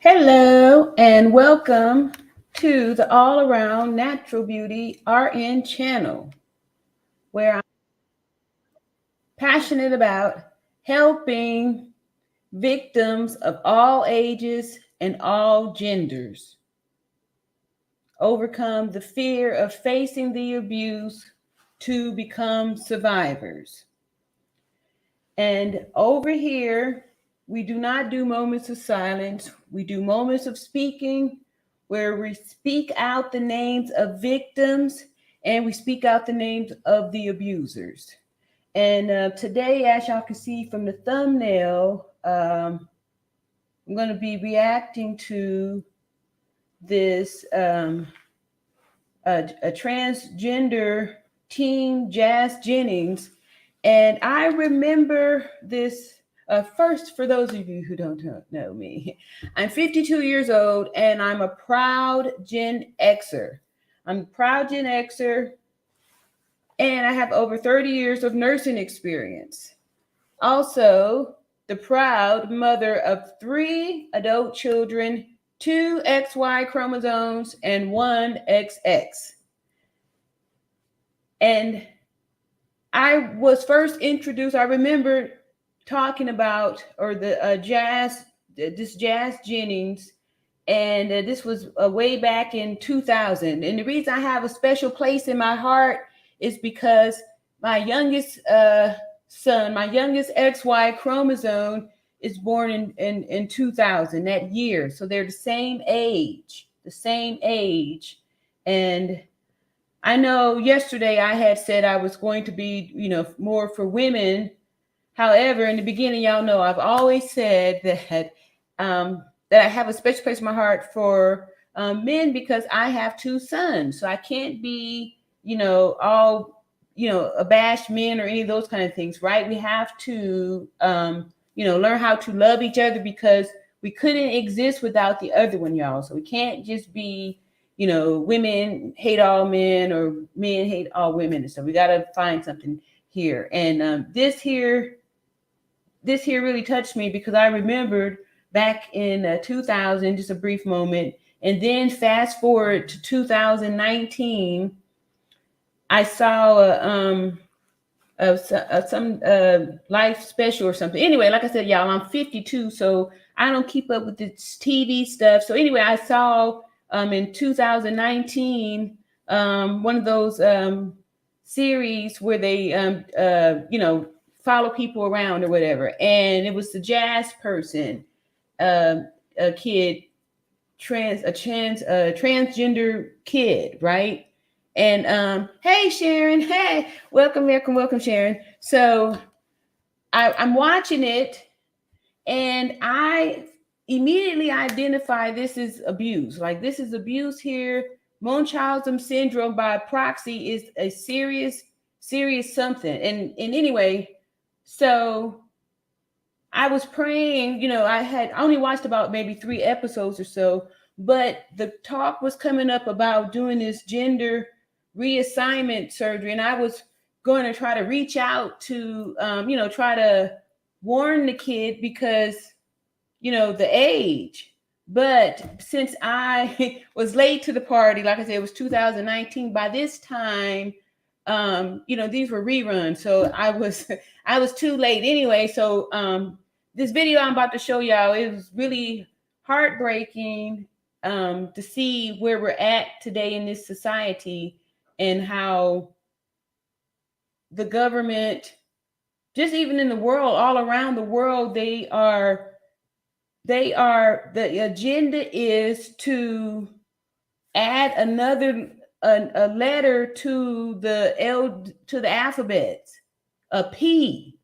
Hello and welcome to the All Around Natural Beauty RN channel, where I'm passionate about helping victims of all ages and all genders overcome the fear of facing the abuse to become survivors. And over here, we do not do moments of silence. We do moments of speaking where we speak out the names of victims and we speak out the names of the abusers. And today, as y'all can see from the thumbnail, I'm going to be reacting to this a transgender teen, Jennings. And I remember this first, for those of you who don't know me, I'm 52 years old and I'm a proud Gen Xer. I'm a proud Gen Xer and I have over 30 years of nursing experience. Also, the proud mother of 3 adult children, 2 XY chromosomes, and 1 XX. And I was first introduced, I remember talking about, or the this Jazz Jennings, and this was way back in 2000. And the reason I have a special place in my heart is because my youngest son, my youngest XY chromosome is born in 2000, that year. So they're the same age. And I know yesterday I had said I was going to be, more for women. However, in the beginning, y'all know I've always said that that I have a special place in my heart for men because I have 2 sons. So I can't be, all, abashed men or any of those kind of things, right? We have to, learn how to love each other because we couldn't exist without the other one, y'all. So we can't just be, women hate all men or men hate all women. And so we got to find something here. And this here really touched me because I remembered back in 2000, just a brief moment. And then fast forward to 2019, I saw some life special or something. Anyway, like I said, y'all, I'm 52, so I don't keep up with this TV stuff. So anyway, I saw in 2019 one of those series where they follow people around or whatever, and it was the jazz person, a transgender kid, right? And hey Sharon, hey, welcome Sharon. So I'm watching it and I immediately identify this is abuse. Like, this is abuse here. Munchausen Syndrome by Proxy is a serious something. And anyway, so I was praying, I had only watched about maybe 3 episodes or so, but the talk was coming up about doing this gender reassignment surgery. And I was going to try to reach out to, try to warn the kid because, the age. But since I was late to the party, like I said, it was 2019. By this time, these were reruns. So I was too late anyway. So this video I'm about to show y'all, it was really heartbreaking to see where we're at today in this society and how the government, just even in the world, all around the world, the agenda is to add another a letter to the alphabet, a P.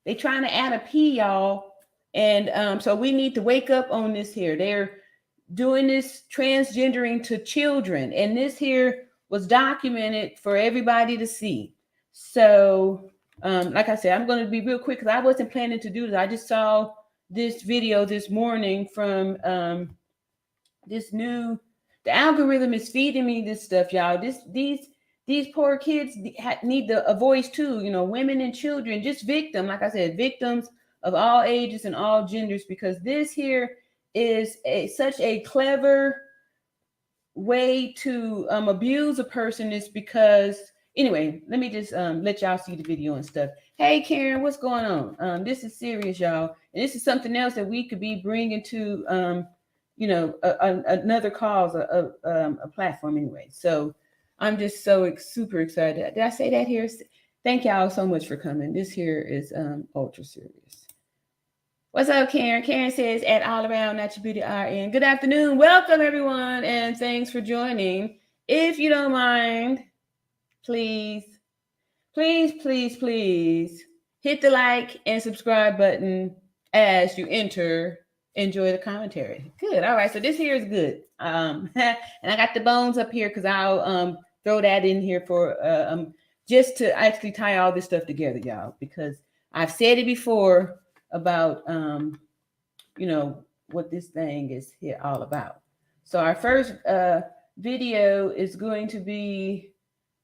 They trying to add a P, y'all. And so we need to wake up on this here. They're doing this transgendering to children. And this here was documented for everybody to see. So like I said, I'm going to be real quick because I wasn't planning to do this. I just saw this video this morning from the algorithm is feeding me this stuff, y'all. These poor kids need a voice too, women and children, just like I said, victims of all ages and all genders, because this here is such a clever way to abuse a person is because, anyway, let me just let y'all see the video and stuff. Hey, Karen, what's going on? This is serious, y'all. And this is something else that we could be bringing to, another cause, a platform anyway. So I'm just so super excited. Did I say that here? Thank y'all so much for coming. This here is ultra serious. What's up, Karen? Karen says, at All Around Natural Beauty RN. Good afternoon. Welcome, everyone, and thanks for joining. If you don't mind, please hit the like and subscribe button as you enjoy the commentary. Good. All right. So this here is good. And I got the bones up here because I'll throw that in here for just to actually tie all this stuff together, y'all, because I've said it before about what this thing is here all about. So our first video is going to be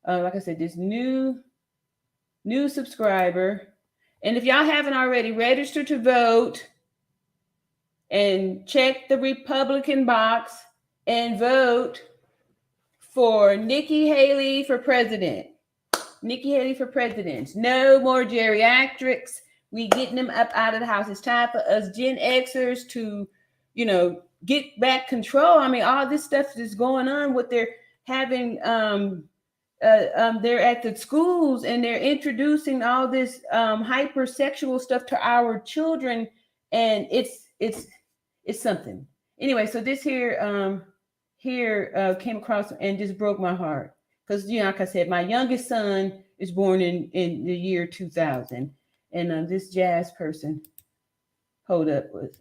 like I said, this new subscriber. And if y'all haven't already, registered to vote and check the Republican box and vote for Nikki Haley for president. Nikki Haley for president. No more geriatrics. We getting them up out of the house. It's time for us Gen Xers to, get back control. I mean, all this stuff is going on. What they're having, they're at the schools and they're introducing all this hypersexual stuff to our children, and it's something. Anyway, so this here came across and just broke my heart because like I said, my youngest son is born in the year 2000. And this jazz person, hold up, was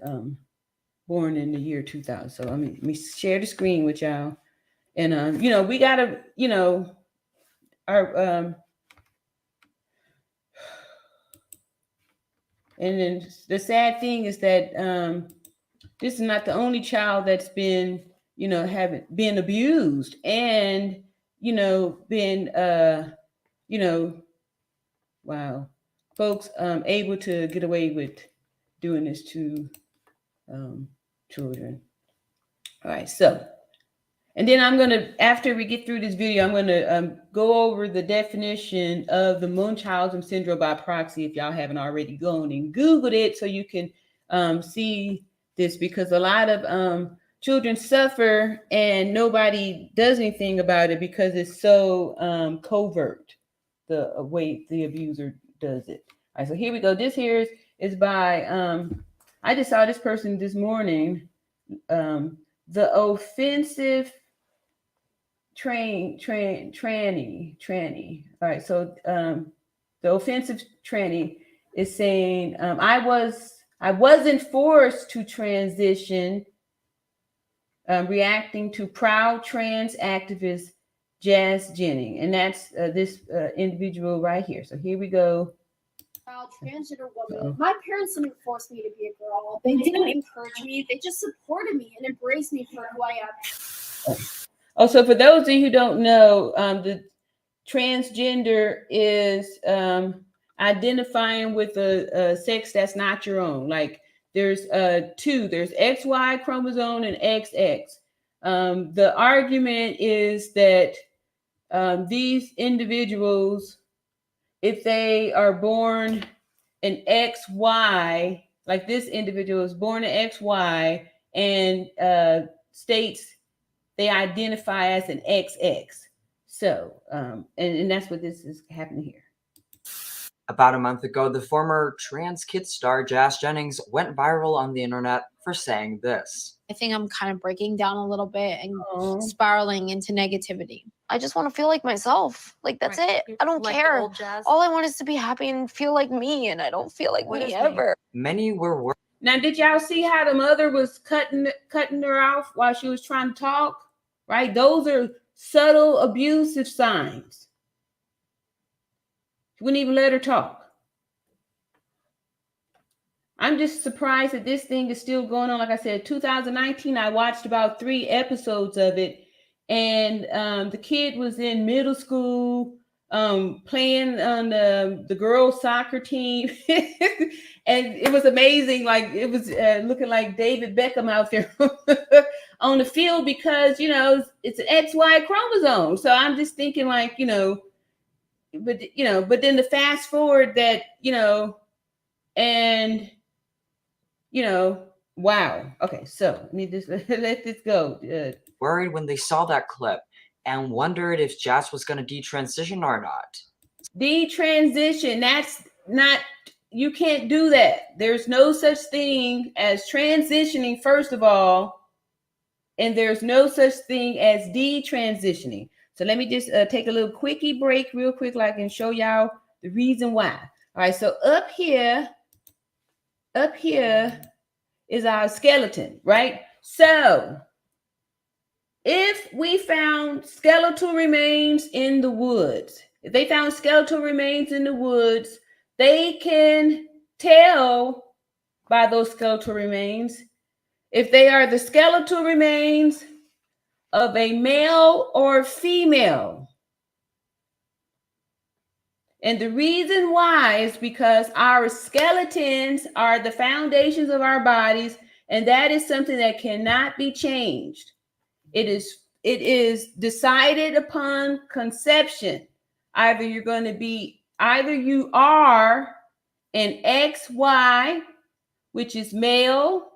born in the year 2000. So let me share the screen with y'all. And we gotta, our and then the sad thing is that this is not the only child that's been, been abused and been wow. Folks able to get away with doing this to children. All right, so, and then I'm going to, after we get through this video, I'm going to go over the definition of the Munchausen Syndrome by proxy, if y'all haven't already gone and Googled it, so you can see this, because a lot of children suffer and nobody does anything about it because it's so covert, the way the abuser does it. All right, so here we go. This here is by, I just saw this person this morning, the offensive tranny. All right, so the offensive tranny is saying, I wasn't forced to transition, reacting to proud trans activist Jennings, and that's this individual right here. So here we go. Transgender woman. My parents didn't force me to be a girl. They didn't encourage me. They just supported me and embraced me for who I am. Oh, so for those of you who don't know, the transgender is identifying with a sex that's not your own. Like there's two. There's XY chromosome and XX. The argument is that these individuals, if they are born an XY, like this individual is born an XY and states they identify as an XX. So, and that's what this is happening here. About a month ago, the former trans kid star Jennings went viral on the internet for saying this. I think I'm kind of breaking down a little bit and spiraling into negativity. I just want to feel like myself. Like, that's it. I don't care. All I want is to be happy and feel like me, and I don't feel like me ever. Many were worried. Now, did y'all see how the mother was cutting her off while she was trying to talk? Right? Those are subtle abusive signs. She wouldn't even let her talk. I'm just surprised that this thing is still going on. Like I said, 2019, I watched about 3 episodes of it. And the kid was in middle school. playing on the girls soccer team. And it was amazing. Like it was looking like David Beckham out there on the field because, you know, it's an XY chromosome. So I'm just thinking like, you know, but then the fast forward that, you know, and, you know, wow. Okay. So let me just let this go. Worried when they saw that clip and wondered if Jazz was going to detransition or not. Detransition, that's not, you can't do that. There's no such thing as transitioning, first of all, and there's no such thing as detransitioning. So let me just take a little quickie break real quick, like, and show y'all the reason why. All right, so up here is our skeleton, right? So if we found skeletal remains in the woods, if they found skeletal remains in the woods, they can tell by those skeletal remains if they are the skeletal remains of a male or female. And the reason why is because our skeletons are the foundations of our bodies, and that is something that cannot be changed. It is decided upon conception. Either you are an XY, which is male.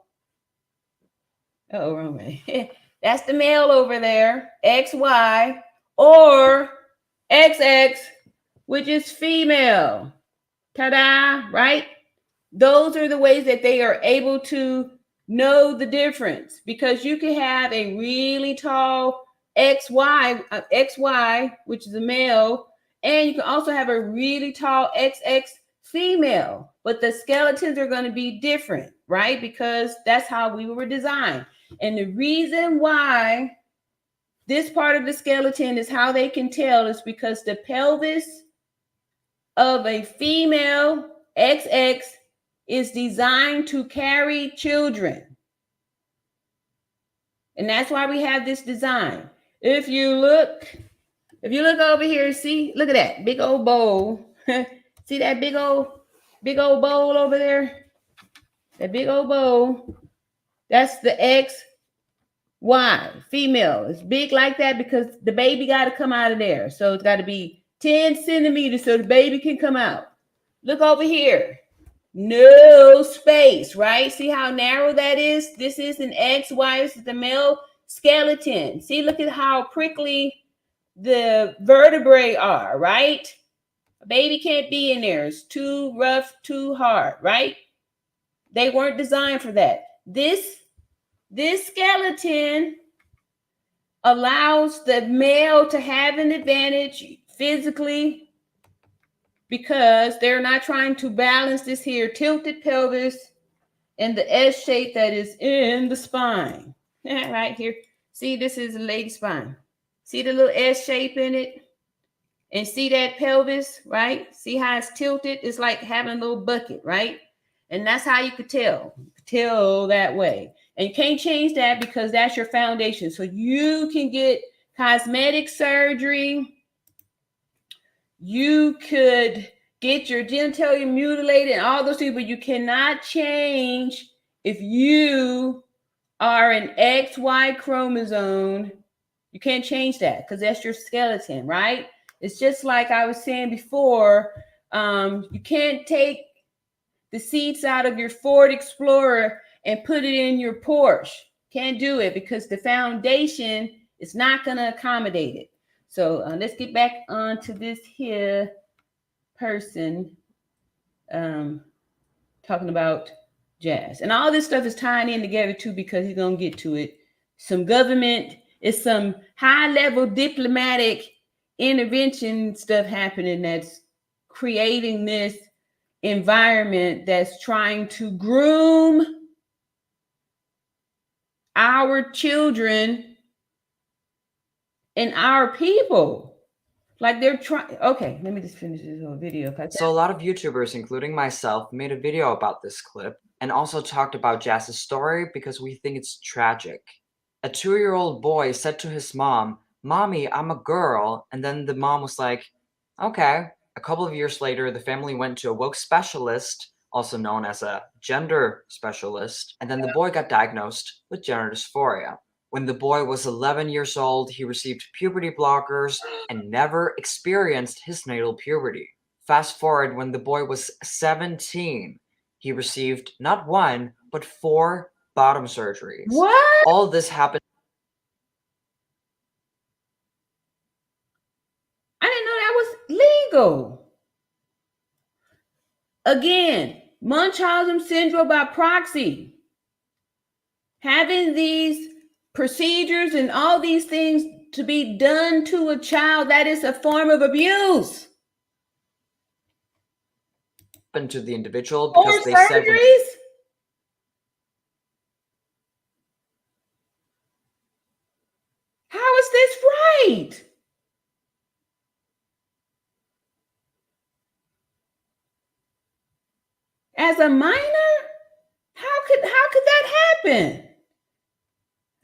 Oh, wrong way. That's the male over there, XY, or XX, which is female. Ta-da, right? Those are the ways that they are able to know the difference, because you can have a really tall XY, which is a male, and you can also have a really tall XX female, but the skeletons are going to be different, right? Because that's how we were designed. And the reason why this part of the skeleton is how they can tell is because the pelvis of a female XX is designed to carry children. And that's why we have this design. If you look over here, see, look at that big old bowl. See that big old bowl over there? That big old bowl. That's the XY, female. It's big like that because the baby got to come out of there. So it's got to be 10 centimeters so the baby can come out. Look over here. No space, right? See how narrow that is? This is an XY. This is the male skeleton. See, look at how prickly the vertebrae are, right? A baby can't be in there. It's too rough, too hard, right? They weren't designed for that. This skeleton allows the male to have an advantage physically, because they're not trying to balance this here tilted pelvis and the S shape that is in the spine. Right here. See, this is a lady spine. See the little S shape in it? And see that pelvis, right? See how it's tilted? It's like having a little bucket, right? And that's how you could tell. You could tell that way. And you can't change that because that's your foundation. So you can get cosmetic surgery. You could get your genitalia mutilated and all those things, but you cannot change if you are an XY chromosome. You can't change that because that's your skeleton, right? It's just like I was saying before, you can't take the seats out of your Ford Explorer and put it in your Porsche. Can't do it because the foundation is not going to accommodate it. So let's get back onto this here person talking about Jazz. And all this stuff is tying in together too, because he's going to get to it. Some government, it's some high-level diplomatic intervention stuff happening that's creating this environment that's trying to groom our children and our people. Like they're trying. Okay, let me just finish this whole video. So a lot of YouTubers, including myself, made a video about this clip and also talked about Jazz's story because we think it's tragic. A 2-year-old boy said to his mom, "Mommy, I'm a girl," and then the mom was like, Okay. A couple of years later, the family went to a woke specialist, also known as a gender specialist, and then the boy got diagnosed with gender dysphoria. When the boy was 11 years old, he received puberty blockers and never experienced his natal puberty. Fast forward, when the boy was 17, he received not 1, but 4 bottom surgeries. What? All this happened. I didn't know that was legal. Again, Munchausen Syndrome by proxy. Having these procedures and all these things to be done to a child, that is a form of abuse. To the individual Or because they said surgeries? How is this right? As a minor? How could that happen?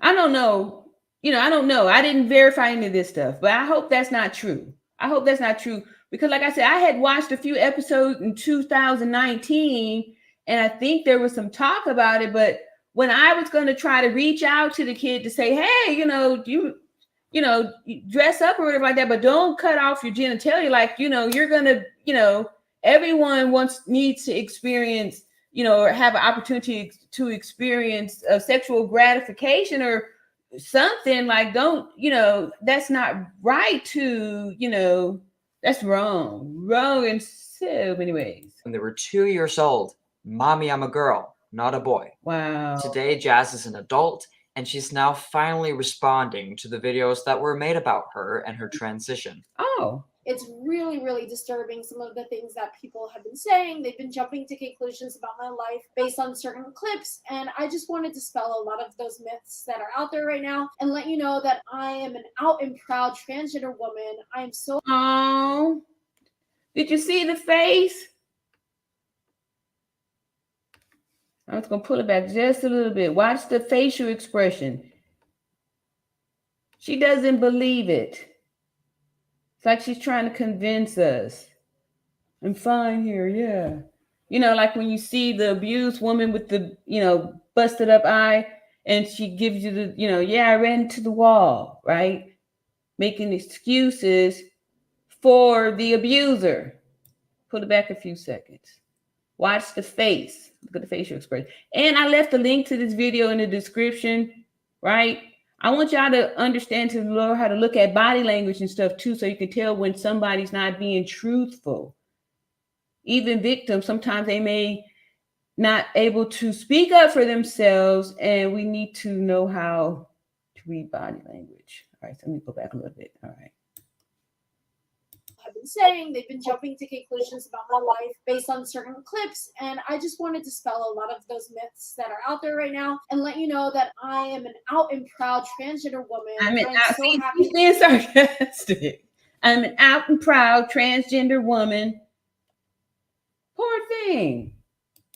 I don't know. I don't know. I didn't verify any of this stuff, but I hope that's not true. I hope that's not true because, like I said, I had watched a few episodes in 2019, and I think there was some talk about it. But when I was going to try to reach out to the kid to say, "Hey, you dress up or whatever like that, but don't cut off your genitalia," like you're gonna, everyone needs to experience, or have an opportunity to experience sexual gratification or something. Like, don't, that's not right to, that's wrong in so many ways. when they were 2 years old. Mommy, I'm a girl, not a boy. Wow. Today, Jazz is an adult, and she's now finally responding to the videos that were made about her and her transition. Oh. It's really, really disturbing, some of the things that people have been saying. They've been jumping to conclusions about my life based on certain clips, and I just wanted to dispel a lot of those myths that are out there right now and let you know that I am an out and proud transgender woman. I am so... Oh, did you see the face? I'm just going to pull it back just a little bit. Watch the facial expression. She doesn't believe it. It's like she's trying to convince us. I'm fine here, yeah. Like when you see the abused woman with the, busted up eye, and she gives you the, yeah, I ran into the wall, right? Making excuses for the abuser. Pull it back a few seconds. Watch the face. Look at the facial expression. And I left a link to this video in the description, right? I want y'all to understand, to learn how to look at body language and stuff too, so you can tell when somebody's not being truthful. Even victims, sometimes they may not able to speak up for themselves, and we need to know how to read body language. All right, so let me go back a little bit. All right. Have been saying. They've been jumping to conclusions about my life based on certain clips, and I just wanted to dispel a lot of those myths that are out there right now and let you know that I am an out and proud transgender woman. I'm so happy. Being sarcastic. I'm an out and proud transgender woman. Poor thing.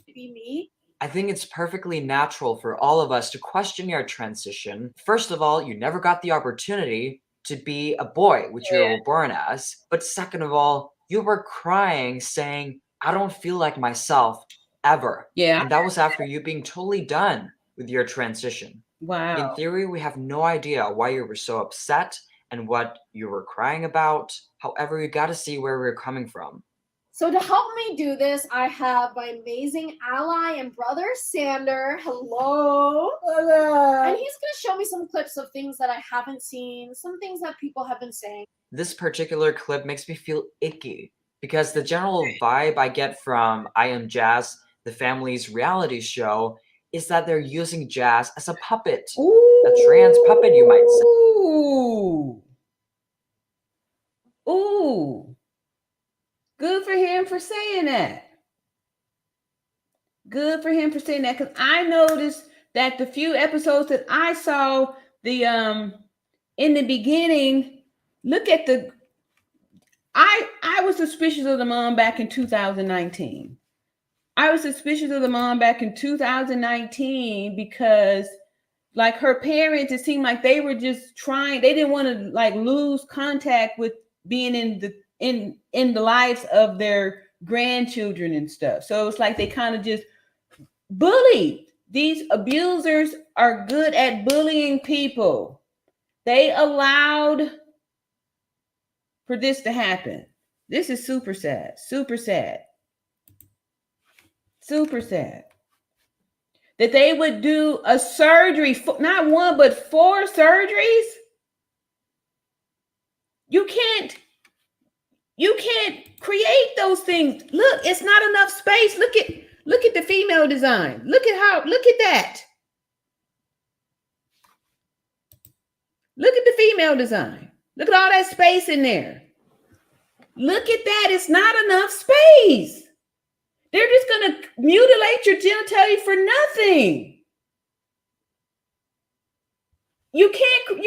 Be me. I think it's perfectly natural for all of us to question your transition. First of all, you never got the opportunity to be a boy, which you were born as. But second of all, you were crying saying, I don't feel like myself ever. Yeah. And that was after you being totally done with your transition. Wow. In theory, we have no idea why you were so upset and what you were crying about. However, you got to see where we're coming from. So to help me do this, I have my amazing ally and brother, Sander. Hello. Hello. And he's going to show me some clips of things that I haven't seen, some things that people have been saying. This particular clip makes me feel icky because the general vibe I get from I Am Jazz, the family's reality show, is that they're using Jazz as a puppet. Ooh. A trans puppet, you might say. Ooh. Ooh. Good for him for saying that. Good for him for saying that, because I noticed that the few episodes that I saw, the in the beginning, look at the I was suspicious of the mom back in 2019. I was suspicious of the mom back in 2019 because, like, her parents, it seemed like they were just trying, they didn't want to like lose contact with being in the in the lives of their grandchildren and stuff. So it's like they kind of just bully. These abusers are good at bullying people. They allowed for this to happen. This is super sad. Super sad. Super sad. That they would do a surgery, not one, but 4 surgeries. You can't create those things. Look, it's not enough space. Look at the female design. Look at that. Look at the female design. Look at all that space in there. Look at that. It's not enough space. They're just going to mutilate your genitalia for nothing. You can't do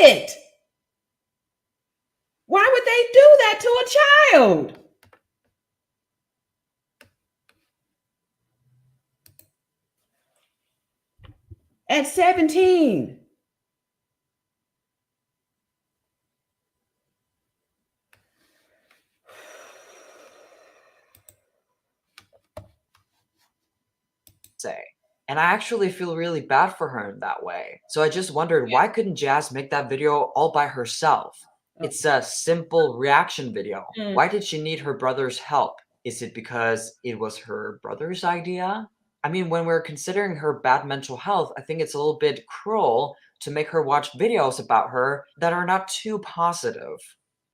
it. Why would they do that to a child? At 17. And I actually feel really bad for her in that way. So I just wondered, why couldn't Jazz make that video all by herself? It's a simple reaction video. Why did she need her brother's help? Is it because it was her brother's idea? I mean, when we're considering her bad mental health, I think it's a little bit cruel to make her watch videos about her that are not too positive.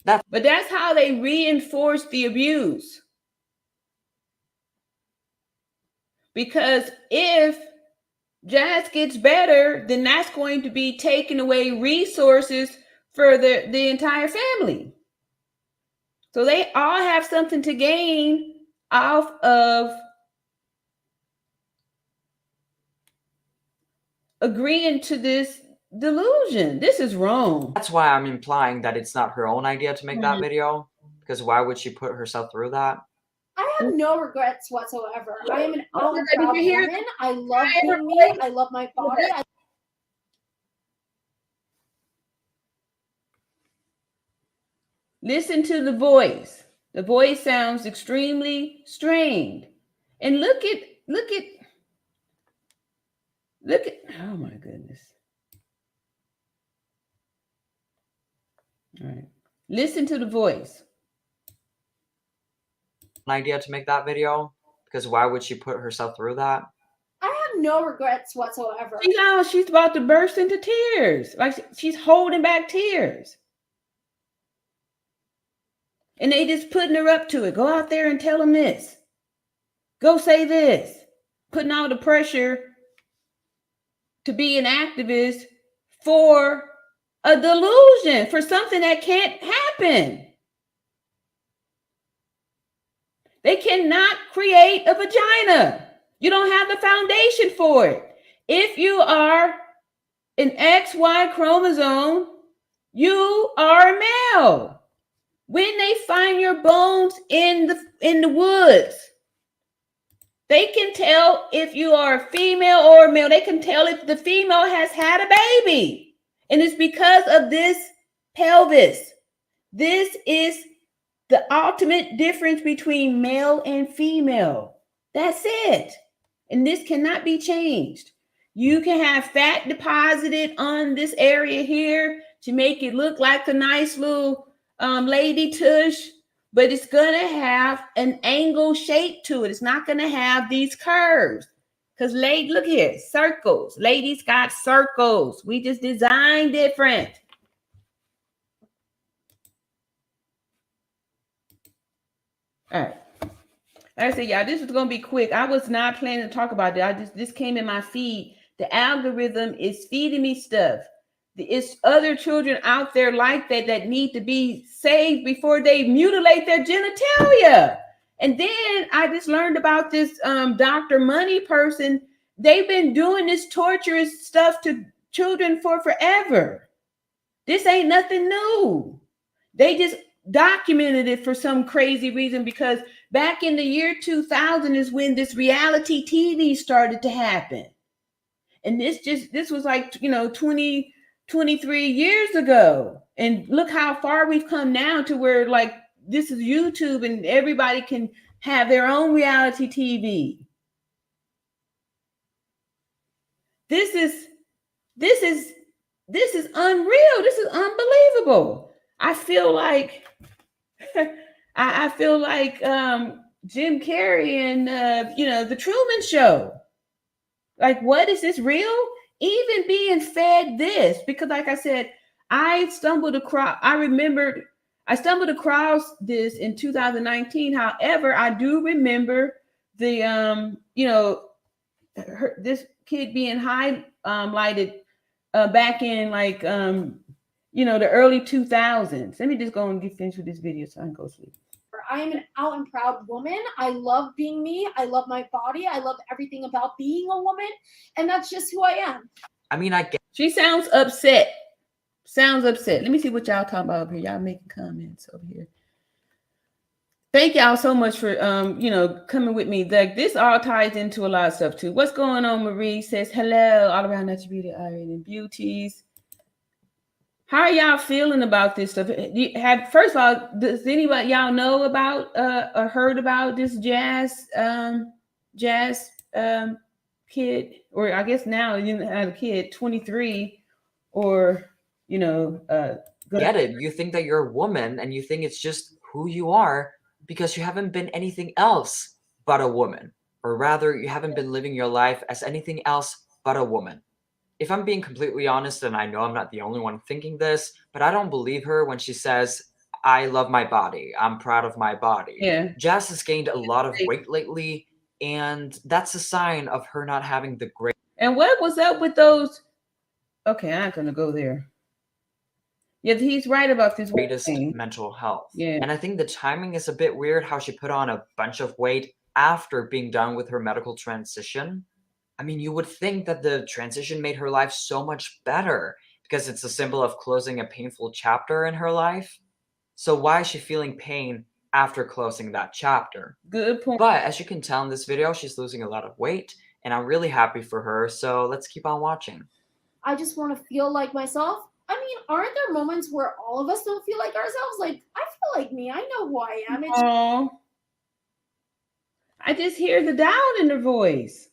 But that's how they reinforce the abuse. Because if Jazz gets better, then that's going to be taking away resources for the entire family. So they all have something to gain off of agreeing to this delusion. This is wrong. That's why I'm implying that it's not her own idea to make that video. Because why would she put herself through that? I have no regrets whatsoever. I am an out and proud woman. I love being me. I love my body. Listen to the voice. The voice sounds extremely strained. And look at, oh my goodness. All right. Listen to the voice. An idea to make that video? Because why would she put herself through that? I have no regrets whatsoever. She's about to burst into tears. Like she's holding back tears. And they just putting her up to it. Go out there and tell them this. Go say this. Putting all the pressure to be an activist for a delusion, for something that can't happen. They cannot create a vagina. You don't have the foundation for it. If you are an XY chromosome, you are a male. When they find your bones in the woods, they can tell if you are a female or a male. They can tell if the female has had a baby. And it's because of this pelvis. This is the ultimate difference between male and female. That's it. And this cannot be changed. You can have fat deposited on this area here to make it look like a nice little lady tush, but it's going to have an angle shape to it. It's not going to have these curves. Because look here, circles. Ladies got circles. We just design different. All right. Like I said, y'all, this was going to be quick. I was not planning to talk about that. This came in my feed. The algorithm is feeding me stuff. It's other children out there like that need to be saved before they mutilate their genitalia. And then I just learned about this Dr. Money person. They've been doing this torturous stuff to children for forever. This ain't nothing new. They just documented it for some crazy reason, because back in the year 2000 is when this reality TV started to happen. And this was like, 23 years ago. And look how far we've come now to where like this is YouTube and everybody can have their own reality TV. This is unreal. This is unbelievable. I feel like I feel like Jim Carrey and the Truman Show. Like, what is this real? Even being fed this, because like I said, I stumbled across this in 2019. However, I do remember the this kid being highlighted back in like the early 2000s. Let me just go and get finished with this video so I can go sleep. I am an out and proud woman. I love being me. I love my body. I love everything about being a woman. And that's just who I am. I mean, I get. She sounds upset. Let me see what y'all talking about over here. Y'all making comments over here. Thank y'all so much for coming with me. This all ties into a lot of stuff too. What's going on? Marie says hello, all around natural beauty, iron and beauties. How are y'all feeling about this stuff? First of all, does anybody y'all know about or heard about this jazz kid? Or I guess now you have a kid, 23, or get it. You think that you're a woman and you think it's just who you are because you haven't been anything else but a woman, or rather you haven't been living your life as anything else but a woman. If I'm being completely honest, and I know I'm not the only one thinking this, but I don't believe her when she says, I love my body. I'm proud of my body. Yeah. Jazz has gained a lot of weight lately, and that's a sign of her not having the great. And what was up with those? Okay, I'm not going to go there. Yeah, he's right about this greatest mental health. Yeah. And I think the timing is a bit weird, how she put on a bunch of weight after being done with her medical transition. I mean, you would think that the transition made her life so much better because it's a symbol of closing a painful chapter in her life. So why is she feeling pain after closing that chapter? Good point. But as you can tell in this video, she's losing a lot of weight, and I'm really happy for her. So let's keep on watching. I just want to feel like myself. I mean, aren't there moments where all of us don't feel like ourselves? Like, I feel like me. I know who I am. Oh, I just hear the doubt in her voice.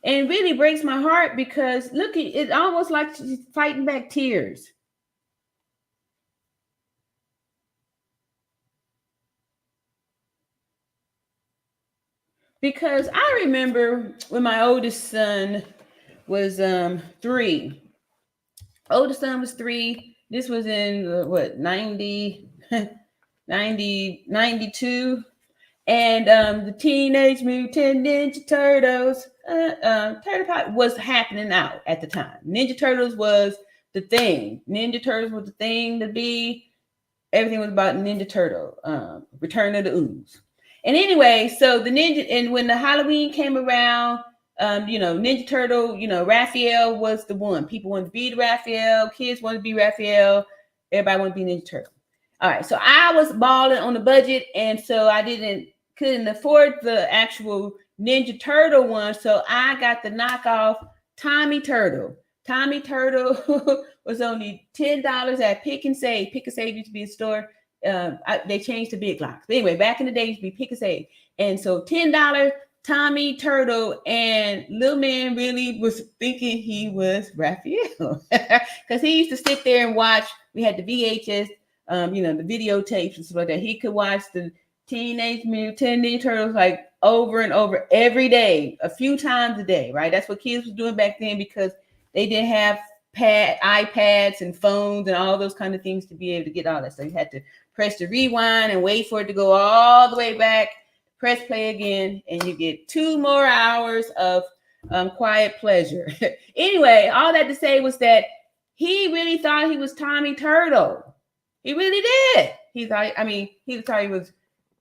And it really breaks my heart because look, it's almost like she's fighting back tears. Because I remember when my oldest son was 3. Oldest son was 3. This was in 92. And the Teenage Mutant Ninja Turtles Turtle Pop was happening out at the time. Ninja Turtles was the thing. Ninja Turtles was the thing to be. Everything was about Ninja Turtle. Return of the Ooze. And anyway, so the ninja, and when the Halloween came around, Ninja Turtle, Raphael was the one. People wanted to be the Raphael. Kids wanted to be Raphael. Everybody wanted to be Ninja Turtle. All right, so I was balling on the budget, and so I couldn't afford the actual Ninja Turtle one, so I got the knockoff Tommy Turtle. Tommy Turtle was only $10 at Pick and Save. Pick and Save used to be a store. They changed to Big Lots. But anyway, back in the day, it used to be Pick and Save. And so $10 Tommy Turtle, and little man really was thinking he was Raphael because he used to sit there and watch. We had the VHS, the videotapes and stuff like that. He could watch the Teenage Mutant Ninja Turtles like over and over every day, a few times a day, right? That's what kids was doing back then because they didn't have iPads and phones and all those kind of things to be able to get all that. So you had to press the rewind and wait for it to go all the way back, press play again, and you get 2 more hours of quiet pleasure. Anyway, all that to say was that he really thought he was Tommy Turtle. He really did. He thought he was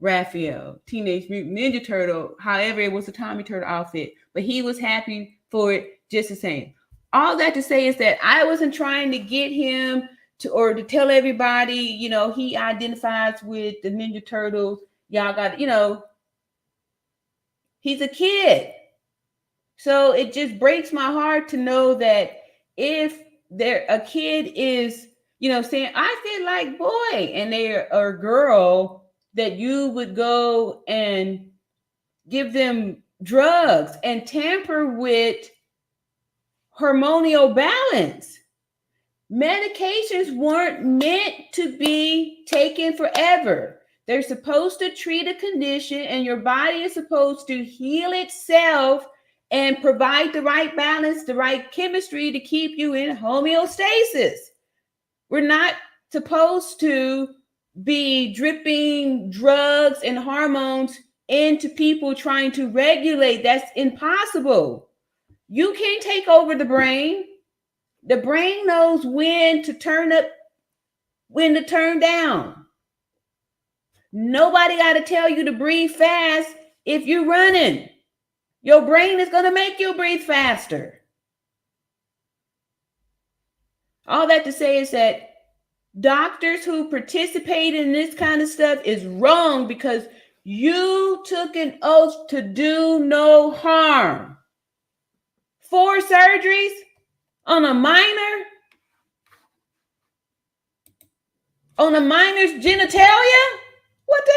Raphael, Teenage Mutant Ninja Turtle. However, it was a Tommy Turtle outfit, but he was happy for it just the same. All that to say is that I wasn't trying to get him to tell everybody, he identifies with the Ninja Turtles. Y'all got, he's a kid. So it just breaks my heart to know that if a kid is, saying, I feel like boy, and they are a girl, that you would go and give them drugs and tamper with hormonal balance. Medications weren't meant to be taken forever. They're supposed to treat a condition, and your body is supposed to heal itself and provide the right balance, the right chemistry to keep you in homeostasis. We're not supposed to be dripping drugs and hormones into people trying to regulate. That's impossible. You can't take over the brain. The brain knows when to turn up, when to turn down. Nobody got to tell you to breathe fast if you're running. Your brain is going to make you breathe faster. All that to say is that doctors who participate in this kind of stuff is wrong, because you took an oath to do no harm. 4 surgeries on a minor, on a minor's genitalia? What the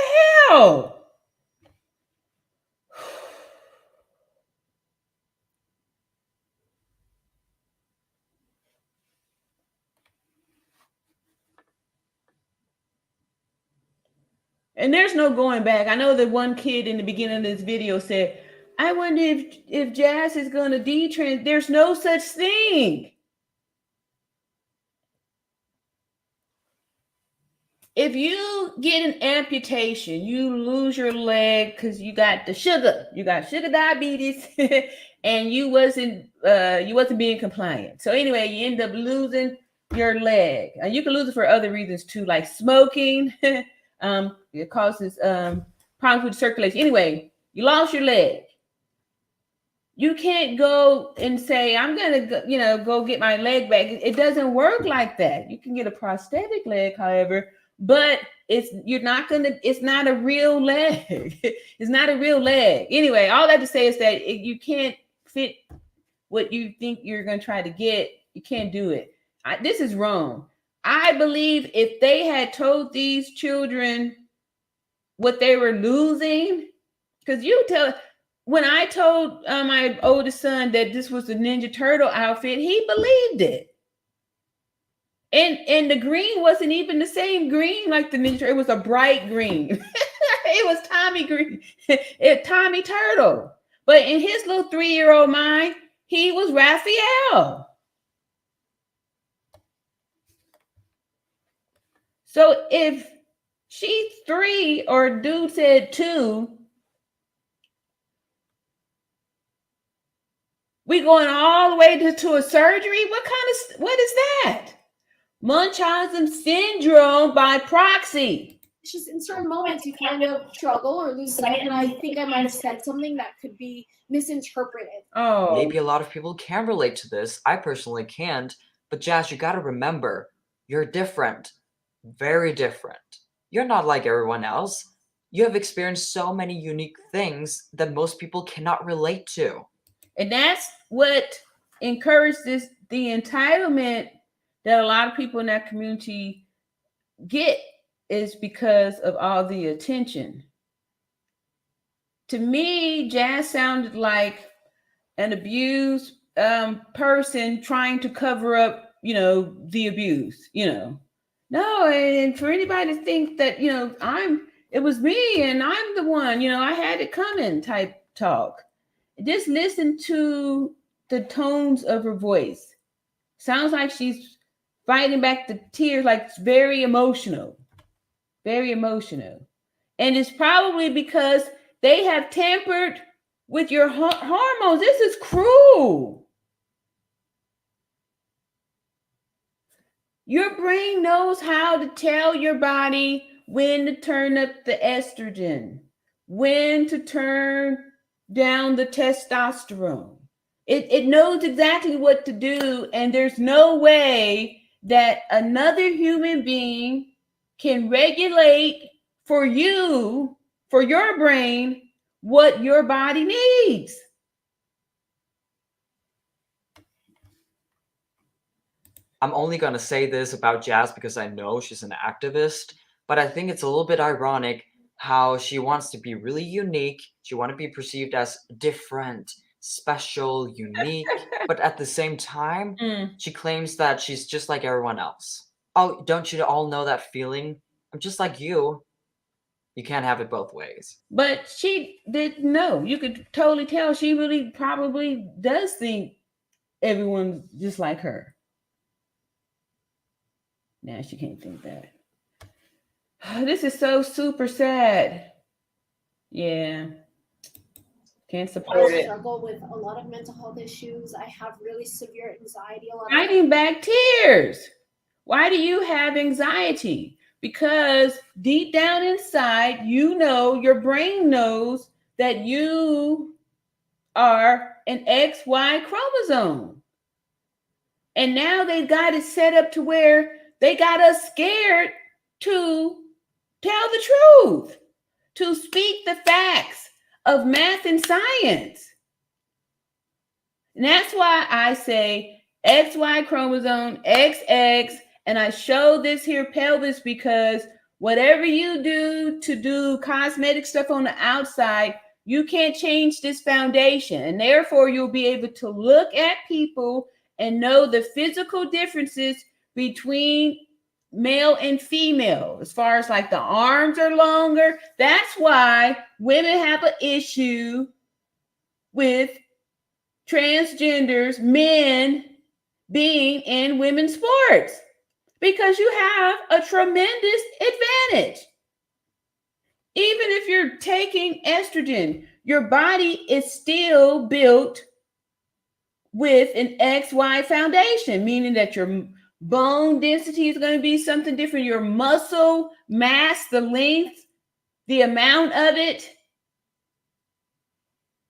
hell? And there's no going back. I know that one kid in the beginning of this video said, I wonder if Jazz is going to detrans. There's no such thing. If you get an amputation, you lose your leg because you got sugar diabetes, and you wasn't being compliant. So anyway, you end up losing your leg. And you can lose it for other reasons too, like smoking. It causes problems with circulation. Anyway, you lost your leg. You can't go and say, I'm gonna go get my leg back. It doesn't work like that. You can get a prosthetic leg, however, but it's not a real leg. It's not a real leg. Anyway, all that to say is that you can't fit what you think you're gonna try to get. You can't do it. This is wrong. I believe if they had told these children what they were losing, because when I told my oldest son that this was the Ninja Turtle outfit, he believed it. And the green wasn't even the same green like the Ninja Turtle. It was a bright green. It was Tommy Green, Tommy Turtle. But in his little 3-year-old mind, he was Raphael. So if she's 3 or dude said 2, we going all the way to a surgery? What is that? Munchausen Syndrome by Proxy. It's just in certain moments you kind of struggle or lose sight, and I think I might have said something that could be misinterpreted. Oh, maybe a lot of people can relate to this. I personally can't. But Jazz, you got to remember, you're different. Very different. You're not like everyone else. You have experienced so many unique things that most people cannot relate to. And that's what encourages the entitlement that a lot of people in that community get, is because of all the attention. To me, Jazz sounded like an abused person trying to cover up, the abuse, No, and for anybody to think that, it was me and I'm the one, I had it coming type talk. Just listen to the tones of her voice. Sounds like she's fighting back the tears, like it's very emotional. Very emotional. And it's probably because they have tampered with your hormones. This is cruel. Your brain knows how to tell your body when to turn up the estrogen, when to turn down the testosterone. It knows exactly what to do, and there's no way that another human being can regulate for you, for your brain, what your body needs. I'm only going to say this about Jazz because I know she's an activist, but I think it's a little bit ironic how she wants to be really unique. She wants to be perceived as different, special, unique, but at the same time, she claims that she's just like everyone else. Oh, don't you all know that feeling? I'm just like you. You can't have it both ways. But she didn't know. You could totally tell she really probably does think everyone's just like her. Now she can't think that. This is so super sad. Yeah. Can't support I it. struggle with a lot of mental health issues. I have really severe anxiety. Fighting back tears. Why do you have anxiety? Because deep down inside, you know, your brain knows that you are an XY chromosome. And now they got it set up to where they got us scared to tell the truth, to speak the facts of math and science. And that's why I say XY chromosome, XX, and I show this here pelvis because whatever you do to do cosmetic stuff on the outside, you can't change this foundation. And therefore, you'll be able to look at people and know the physical differences between male and female, as far as like the arms are longer. That's why women have an issue with transgenders, men being in women's sports, because you have a tremendous advantage. Even if you're taking estrogen, your body is still built with an XY foundation, meaning that your bone density is going to be something different. Your muscle mass, the length, the amount of it.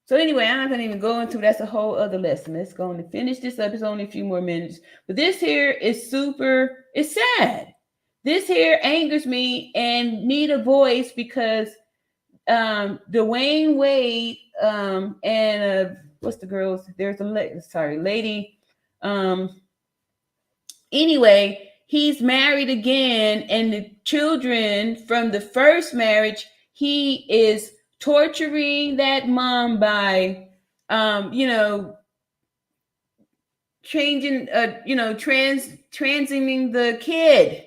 So anyway, I'm not going to even go into that's a whole other lesson. Let's go on and finish this up. It's only a few more minutes. But this here is super, it's sad. This here angers me and need a voice because Dwayne Wade and what's the girls? There's a lady. Anyway, he's married again, and the children from the first marriage, he is torturing that mom by, changing, transiting the kid.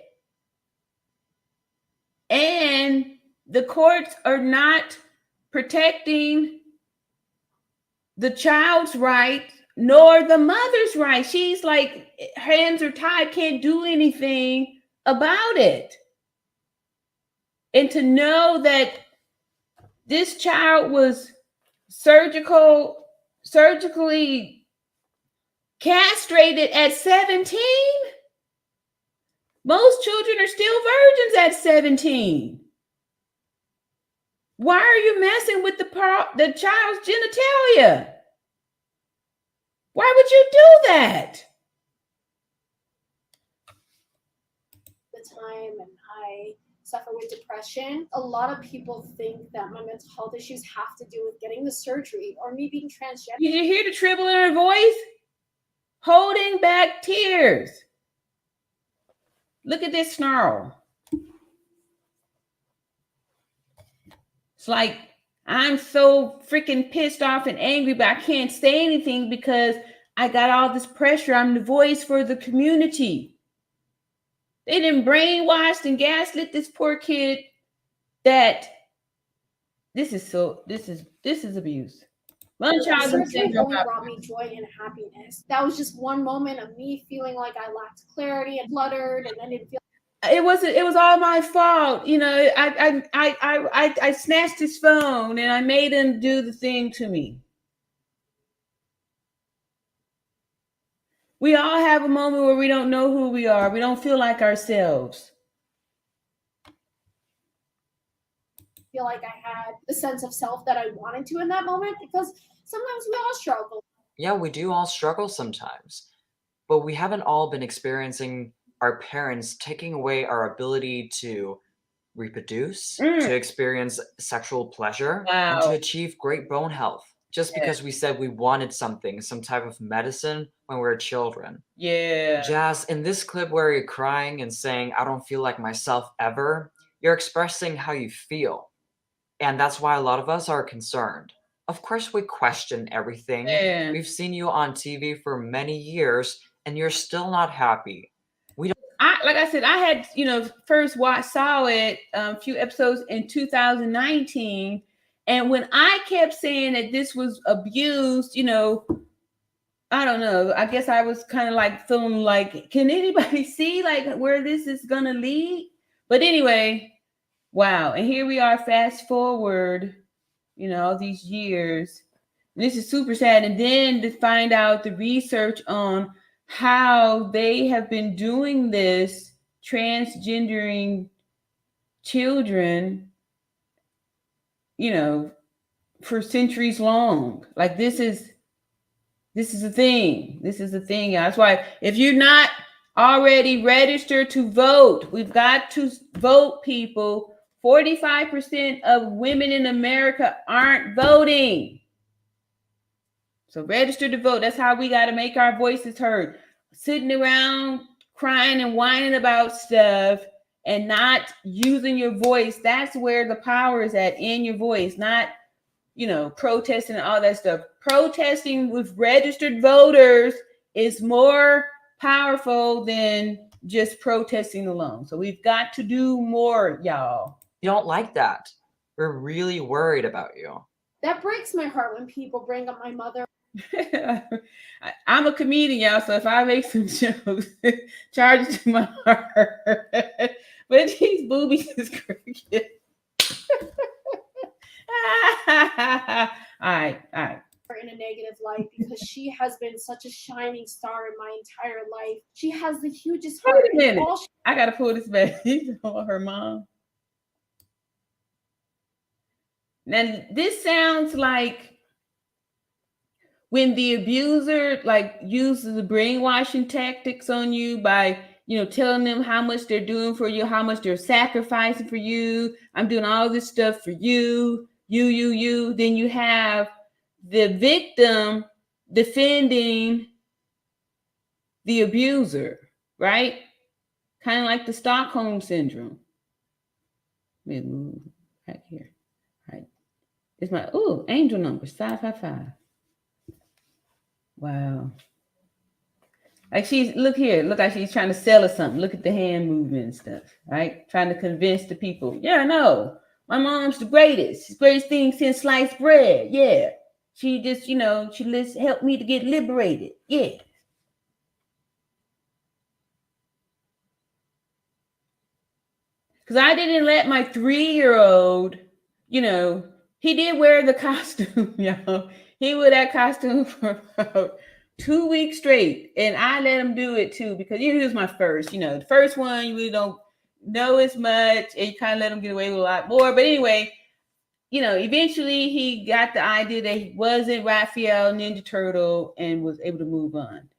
And the courts are not protecting the child's right nor the mother's right. She's like, hands are tied, can't do anything about it. And to know that this child was surgically castrated at 17. Most children are still virgins at 17. Why are you messing with the child's genitalia? Why would you do that? The time, and I suffer with depression. A lot of people think that my mental health issues have to do with getting the surgery or me being transgender. Did you hear the tremble in her voice? Holding back tears. Look at this snarl. It's like, I'm so freaking pissed off and angry, but I can't say anything because I got all this pressure. I'm the voice for the community. They didn't brainwash and gaslit this poor kid that this is abuse. Munchausen Syndrome brought me joy and happiness. That was just one moment of me feeling like I lacked clarity and fluttered, and then it was all my fault. You know, I snatched his phone and I made him do the thing to me. We all have a moment where we don't know who we are. We don't feel like ourselves. Feel like I had the sense of self that I wanted to in that moment, because sometimes we all struggle. Yeah, we do all struggle sometimes, but we haven't all been experiencing our parents taking away our ability to reproduce, to experience sexual pleasure, and to achieve great bone health. just because we said we wanted something, some type of medicine when we were children. Yeah. Jazz, in this clip where you're crying and saying, I don't feel like myself ever, you're expressing how you feel. And that's why a lot of us are concerned. Of course, we question everything. Man. We've seen you on TV for many years, and you're still not happy. Like I said, I had, first saw it a few episodes in 2019. And when I kept saying that this was abused, I don't know. I guess I was kind of like feeling like, can anybody see like where this is going to lead? But anyway, wow. And here we are, fast forward, all these years. And this is super sad. And then to find out the research on how they have been doing this, transgendering children, for centuries long. Like this is a thing. This is a thing. That's why if you're not already registered to vote, we've got to vote, people. 45% of women in America aren't voting. So register to vote. That's how we got to make our voices heard. Sitting around crying and whining about stuff and not using your voice. That's where the power is at, in your voice, not, protesting and all that stuff. Protesting with registered voters is more powerful than just protesting alone. So we've got to do more, y'all. You don't like that. We're really worried about you. That breaks my heart when people bring up my mother. I'm a comedian, y'all, so if I make some jokes, charge it to my heart. But these boobies is crooked. All right. In a negative light because she has been such a shining star in my entire life. She has the hugest heart. Wait a minute. I gotta pull this back. Her mom. Now this sounds like when the abuser uses the brainwashing tactics on you by telling them how much they're doing for you, how much they're sacrificing for you. I'm doing all this stuff for you. Then you have the victim defending the abuser, right? Kind of like the Stockholm Syndrome. Let me move back here. All right. It's my angel numbers 555. Wow. Like look like she's trying to sell us something. Look at the hand movement and stuff, right? Trying to convince the people. Yeah, no, my mom's the greatest. She's the greatest thing since sliced bread. Yeah. She just, she helped me to get liberated. Yeah. Because I didn't let my 3-year-old, he did wear the costume, y'all. He wore that costume for about 2 weeks straight. And I let him do it too, because he was my first, the first one, you really don't know as much. And you kind of let him get away with a lot more. But anyway, eventually he got the idea that he wasn't Raphael Ninja Turtle and was able to move on.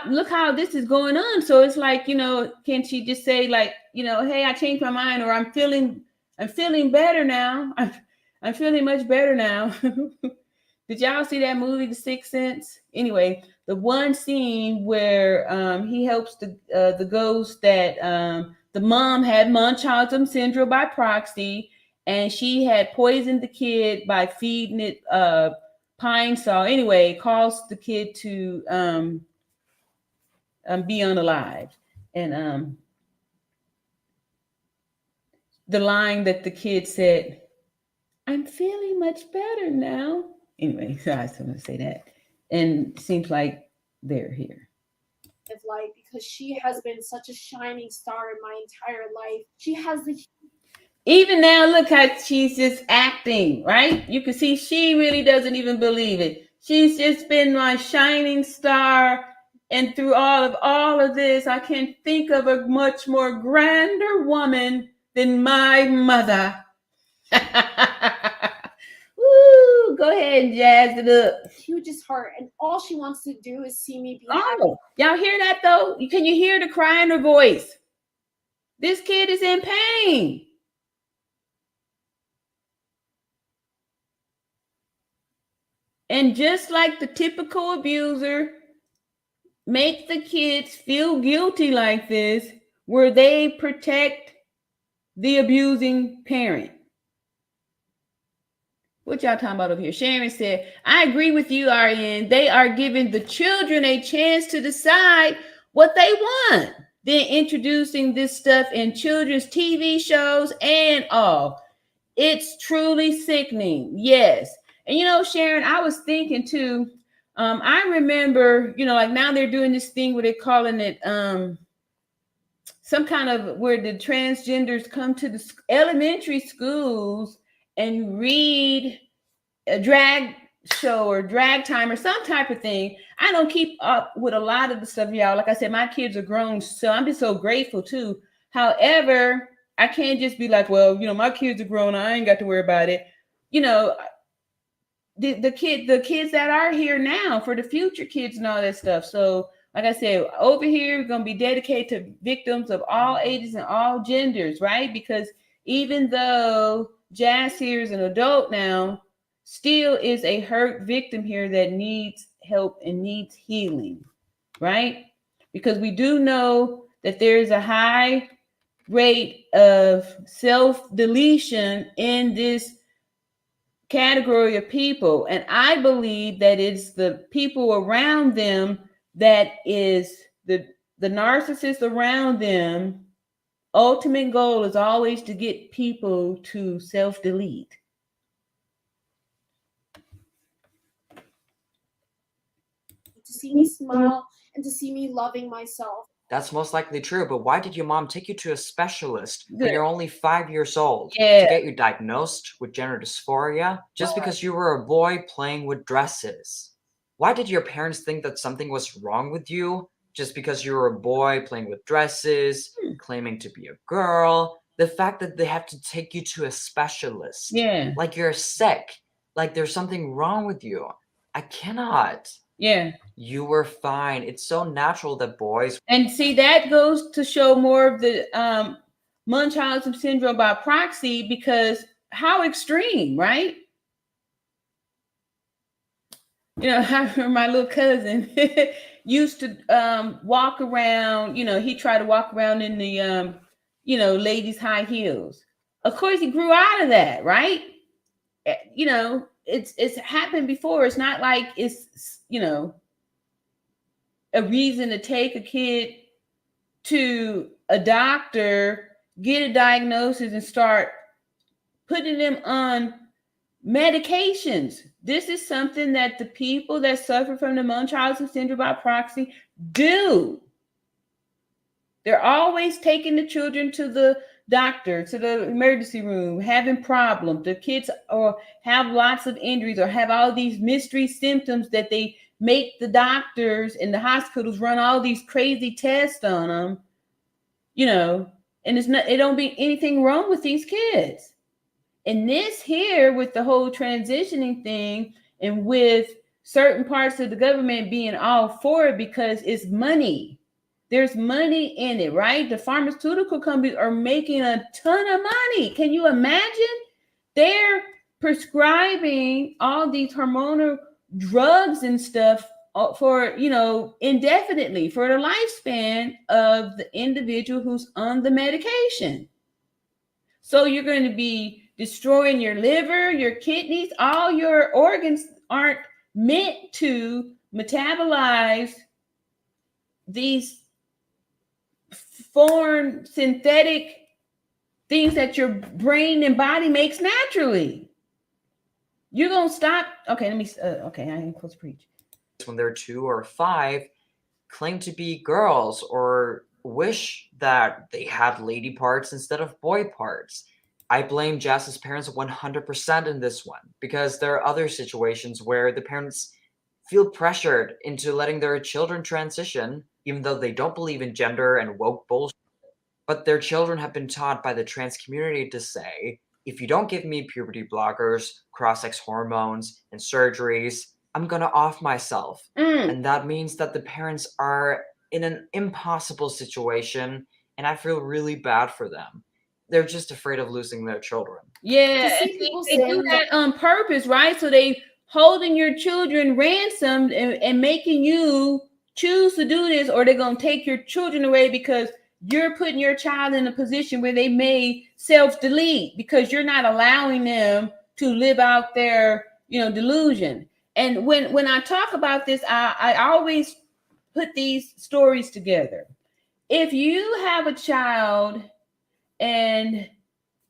Look how this is going on. So it's like, can she just say like, hey, I changed my mind, or I'm feeling better now. I'm feeling much better now. Did y'all see that movie, The Sixth Sense? Anyway, the one scene where he helps the ghost that the mom had Munchausen Syndrome by Proxy, and she had poisoned the kid by feeding it pine saw. Anyway, caused the kid to be unalive. And the line that the kid said, I'm feeling much better now. Anyway, so I was going to say that. And it seems like they're here. Of light, because she has been such a shining star in my entire life. She has the... Even now, look how she's just acting, right? You can see she really doesn't even believe it. She's just been my shining star. And through all of this, I can't think of a much more grander woman than my mother. Woo! Go ahead and jazz it up. Hugest heart, and all she wants to do is see me be happy. Y'all hear that though? Can you hear the cry in her voice? This kid is in pain. And just like the typical abuser makes the kids feel guilty like this, where they protect the abusing parent. What y'all talking about over here? Sharon said, I agree with you, RN. They are giving the children a chance to decide what they want. Then introducing this stuff in children's TV shows and all. It's truly sickening. Yes. And Sharon, I was thinking too, I remember, like now they're doing this thing where they're calling it some kind of where the transgenders come to the elementary schools and read a drag show or drag time or some type of thing. I don't keep up with a lot of the stuff, y'all. Like I said, my kids are grown, so I'm just so grateful too. However, I can't just be like, well, my kids are grown, I ain't got to worry about it. The kids that are here now for the future kids and all that stuff. So like I said, over here, we're going to be dedicated to victims of all ages and all genders, right? Because even though Jazz here is an adult now, still is a hurt victim here that needs help and needs healing, right? Because we do know that there's a high rate of self-deletion in this category of people. And I believe that it's the people around them that is the narcissist around them. Ultimate goal is always to get people to self-delete. To see me smile and to see me loving myself. That's most likely true, but why did your mom take you to a specialist when you're only 5 years old to get you diagnosed with gender dysphoria just because you were a boy playing with dresses? Why did your parents think that something was wrong with you just because you were a boy playing with dresses, claiming to be a girl? The fact that they have to take you to a specialist, like you're sick, like there's something wrong with you. I cannot. Yeah. You were fine. It's so natural that boys. And see, that goes to show more of the Munchausen Syndrome by proxy, because how extreme, right? I remember my little cousin used to walk around, he tried to walk around in the, ladies' high heels. Of course, he grew out of that, right? It's happened before. It's not like it's, a reason to take a kid to a doctor, get a diagnosis, and start putting them on medications. This is something that the people that suffer from the Munchausen syndrome by proxy do. They're always taking the children to the doctor, to the emergency room, having problems. The kids have lots of injuries or have all these mystery symptoms that they make the doctors and the hospitals run all these crazy tests on them, and it don't be anything wrong with these kids. And this here with the whole transitioning thing and with certain parts of the government being all for it because it's money. There's money in it, right? The pharmaceutical companies are making a ton of money. Can you imagine? They're prescribing all these hormonal drugs and stuff for, indefinitely for the lifespan of the individual who's on the medication. So you're going to be destroying your liver, your kidneys, all your organs aren't meant to metabolize these foreign synthetic things that your brain and body makes naturally. You're going to stop. Okay, let me, okay, I am close to preach. When they're 2 or 5, claim to be girls or wish that they had lady parts instead of boy parts. I blame Jazz's parents 100% in this one because there are other situations where the parents feel pressured into letting their children transition, even though they don't believe in gender and woke bullshit. But their children have been taught by the trans community to say, if you don't give me puberty blockers, cross-sex hormones, and surgeries, I'm gonna off myself. And that means that the parents are in an impossible situation, and I feel really bad for them. They're just afraid of losing their children. Yeah, they do that on purpose, right? So they holding your children ransomed and making you choose to do this, or they're going to take your children away because you're putting your child in a position where they may self-delete because you're not allowing them to live out their, delusion. And when I talk about this, I always put these stories together. If you have a child and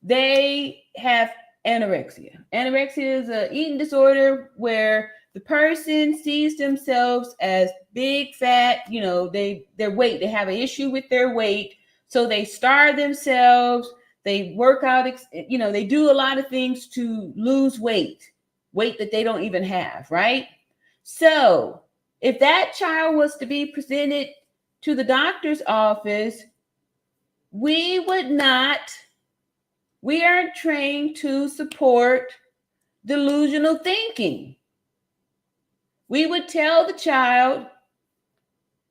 they have anorexia. Anorexia is an eating disorder where the person sees themselves as big, fat, their weight. They have an issue with their weight. So they starve themselves. They work out, they do a lot of things to lose weight that they don't even have, right? So if that child was to be presented to the doctor's office, we aren't trained to support delusional thinking. We would tell the child,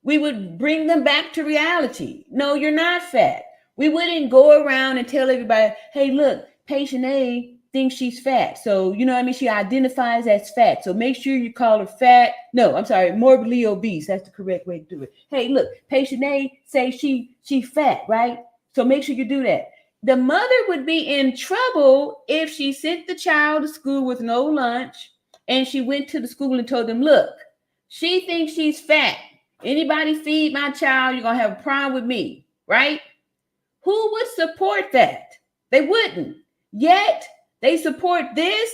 we would bring them back to reality. No, you're not fat. We wouldn't go around and tell everybody, hey, look, patient A thinks she's fat. So, she identifies as fat. So make sure you call her fat. No, I'm sorry, morbidly obese. That's the correct way to do it. Hey, look, patient A says she fat, right? So make sure you do that. The mother would be in trouble if she sent the child to school with no lunch and she went to the school and told them, look, she thinks she's fat. Anybody feed my child, you're going to have a problem with me, right? Who would support that? They wouldn't. Yet they support this.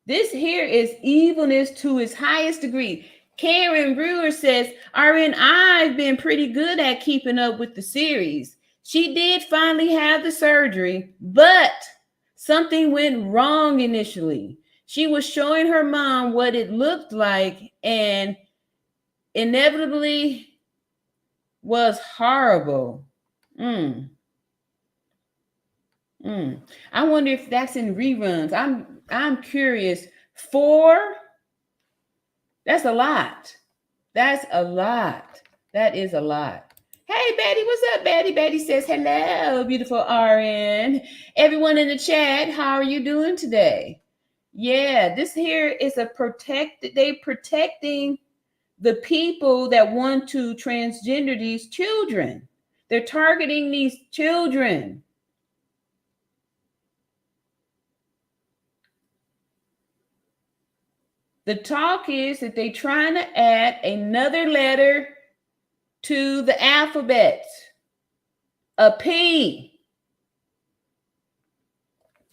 This here is evilness to its highest degree. Karen Brewer says, RN, I've been pretty good at keeping up with the series. She did finally have the surgery, but something went wrong initially. She was showing her mom what it looked like and inevitably was horrible. I wonder if that's in reruns. I'm curious. 4, that's a lot. That's a lot. That is a lot. Hey, Betty, what's up, Betty? Betty says, hello, beautiful RN. Everyone in the chat, how are you doing today? Yeah, this here is they protecting the people that want to transgender these children. They're targeting these children. The talk is that they're trying to add another letter to the alphabet, a P.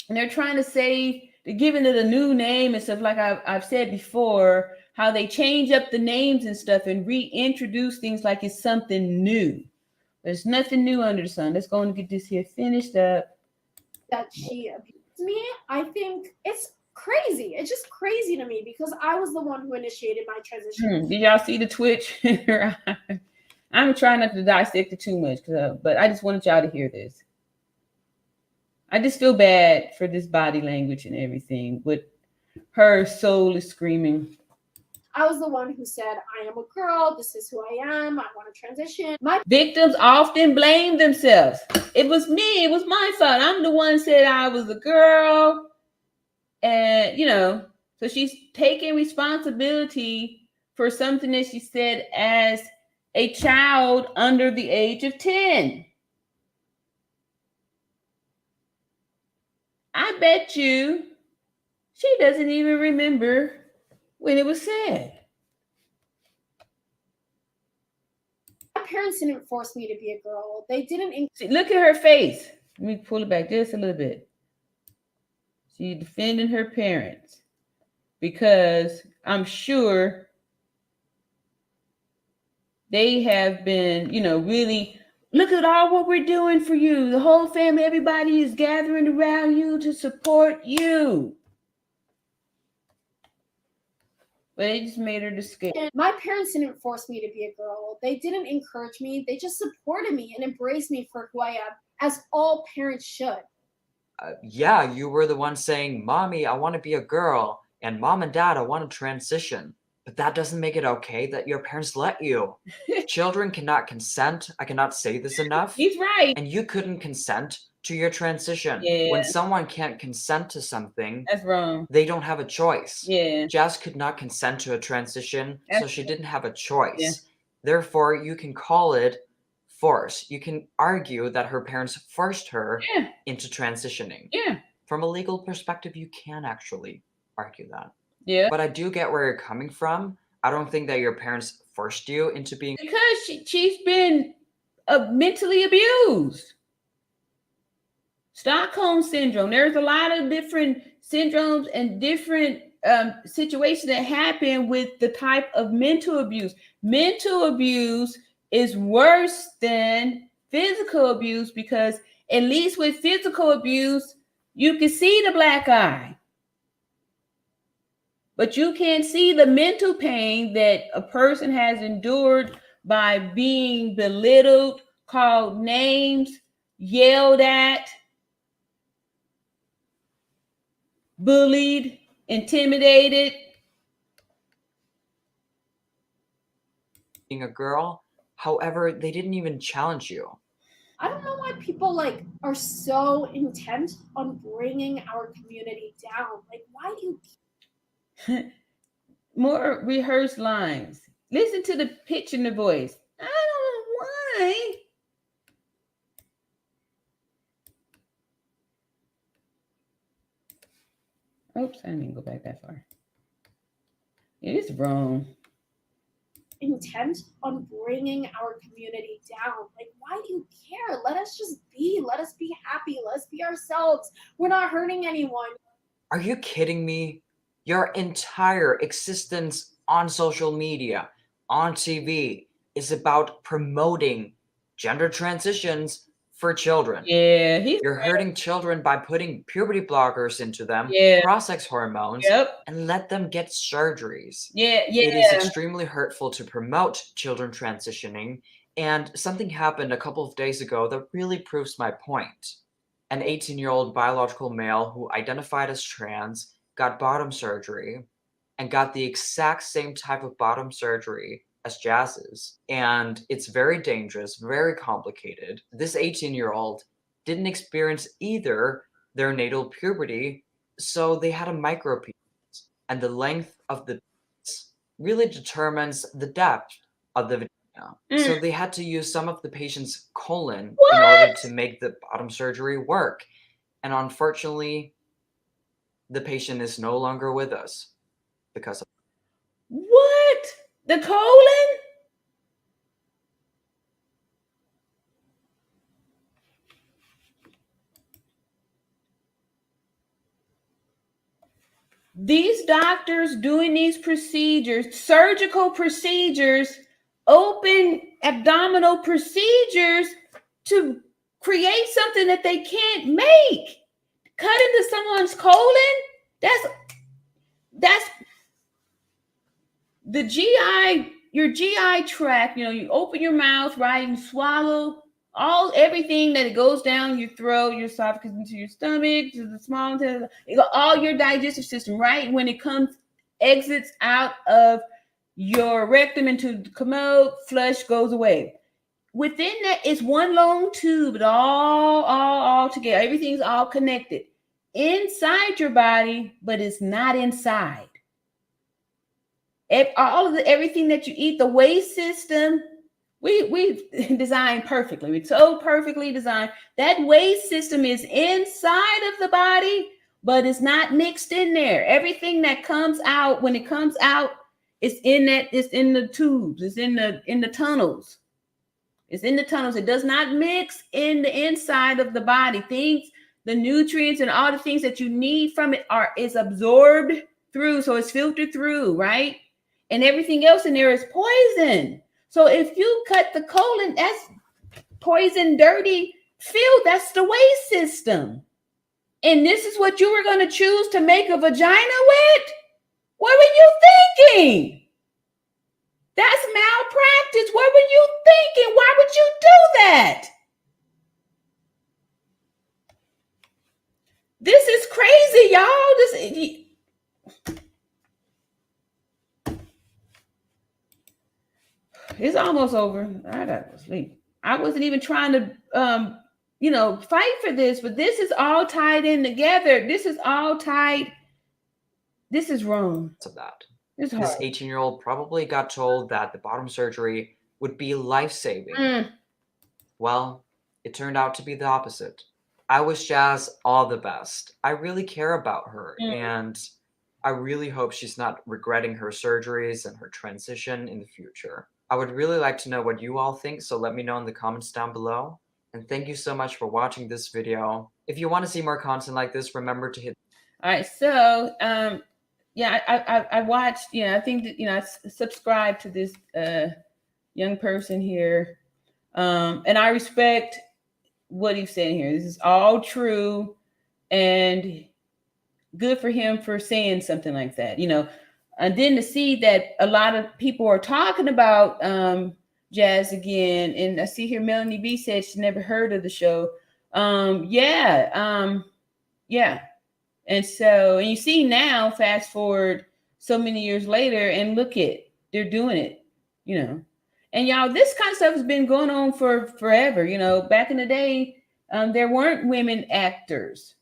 And they're trying to say, they're giving it a new name and stuff, like I've said before, how they change up the names and stuff and reintroduce things like it's something new. There's nothing new under the sun. Let's go and get this here finished up. That she abused me, I think it's crazy. It's just crazy to me because I was the one who initiated my transition. Did y'all see the twitch? I'm trying not to dissect it too much, but I just wanted y'all to hear this. I just feel bad for this body language and everything, but her soul is screaming. I was the one who said, I am a girl. This is who I am. I want to transition. My victims often blame themselves. It was me. It was my fault. I'm the one who said I was a girl. And, so she's taking responsibility for something that she said as a child under the age of 10. I bet you she doesn't even remember when it was said. My parents didn't force me to be a girl. They didn't. See, look at her face. Let me pull it back just a little bit. She's defending her parents because I'm sure they have been, really, look at all what we're doing for you. The whole family, everybody is gathering around you to support you. But they just made her scared. My parents didn't force me to be a girl. They didn't encourage me. They just supported me and embraced me for who I am, as all parents should. Yeah, you were the one saying, Mommy, I want to be a girl, and Mom and Dad, I want to transition. But that doesn't make it okay that your parents let you. Children cannot consent. I cannot say this enough. He's right. And you couldn't consent to your transition. Yeah. When someone can't consent to something, That's wrong. they don't have a choice. Yeah. Jazz could not consent to a transition, so That's she didn't have a choice. Yeah. Therefore, you can call it force. You can argue that her parents forced her Yeah. into transitioning. Yeah. From a legal perspective, you can actually argue that. Yeah. But I do get where you're coming from. I don't think that your parents forced you into being. Because she's been mentally abused. Stockholm syndrome. There's a lot of different syndromes and different situations that happen with the type of mental abuse. Mental abuse is worse than physical abuse because at least with physical abuse, you can see the black eye. But you can't see the mental pain that a person has endured by being belittled, called names, yelled at, bullied, intimidated. Being a girl. However, they didn't even challenge you. I don't know why people like are so intent on bringing our community down. Like, why do you? More rehearsed lines. Listen to the pitch in the voice. I don't know why. Oops, I didn't even go back that far. It is wrong. Intent on bringing our community down. Like, why do you care? Let us just be. Let us be happy. Let's be ourselves. We're not hurting anyone. Are you kidding me? Your entire existence on social media, on TV, is about promoting gender transitions for children. Yeah, You're hurting children by putting puberty blockers into them, Yeah. cross-sex hormones, Yep. and let them get surgeries. Yeah. It is extremely hurtful to promote children transitioning, and something happened a couple of days ago that really proves my point. An 18-year-old biological male who identified as trans got bottom surgery and got the exact same type of bottom surgery as Jazz's. And it's very dangerous, very complicated. This 18-year-old didn't experience either their natal puberty, so they had a micropenis. And the length of the penis really determines the depth of the vagina. So they had to use some of the patient's colon in order to make the bottom surgery work. And unfortunately, the patient is no longer with us because of What? The colon? These doctors doing these procedures, surgical procedures, open abdominal procedures to create something that they can't make. Cut into someone's colon? That's the GI, your GI tract, you open your mouth, right, and swallow everything that it goes down your throat, your esophagus, into your stomach, to the small intestine, all your digestive system, right? When it exits out of your rectum into the commode, flush goes away. Within that is one long tube, but all together. Everything's all connected inside your body, but it's not inside. Everything that you eat, the waste system, we designed perfectly. We're so perfectly designed. That waste system is inside of the body, but it's not mixed in there. Everything that comes out, when it comes out, it's in the tubes, it's in the tunnels. It's in the tunnels. It does not mix in the inside of the body. The nutrients and all the things that you need from it is absorbed through, so it's filtered through, right? And everything else in there is poison. So if you cut the colon, that's poison, dirty field. That's the waste system. And this is what you were going to choose to make a vagina with? What were you thinking? That's malpractice. What were you thinking? Why would you do that? This is crazy, y'all. It's almost over. I got to sleep. I wasn't even trying to fight for this, but this is all tied in together. This is all tied. This is wrong. Of that. This This 18-year-old probably got told that the bottom surgery would be life-saving. Well, it turned out to be the opposite. I wish Jazz all the best. I really care about her, and I really hope she's not regretting her surgeries and her transition in the future. I would really like to know what you all think, so let me know in the comments down below. And thank you so much for watching this video. If you want to see more content like this, remember to hit. All right, so yeah, I watched. I think that I subscribed to this young person here, and I respect what he's saying here. This is all true, and good for him for saying something like that. And then to see that a lot of people are talking about Jazz again, and I see here Melanie B said she never heard of the show. Yeah. And so, and you see now, fast forward so many years later, and look they're doing it, And y'all, this kind of stuff has been going on for forever. Back in the day, there weren't women actors,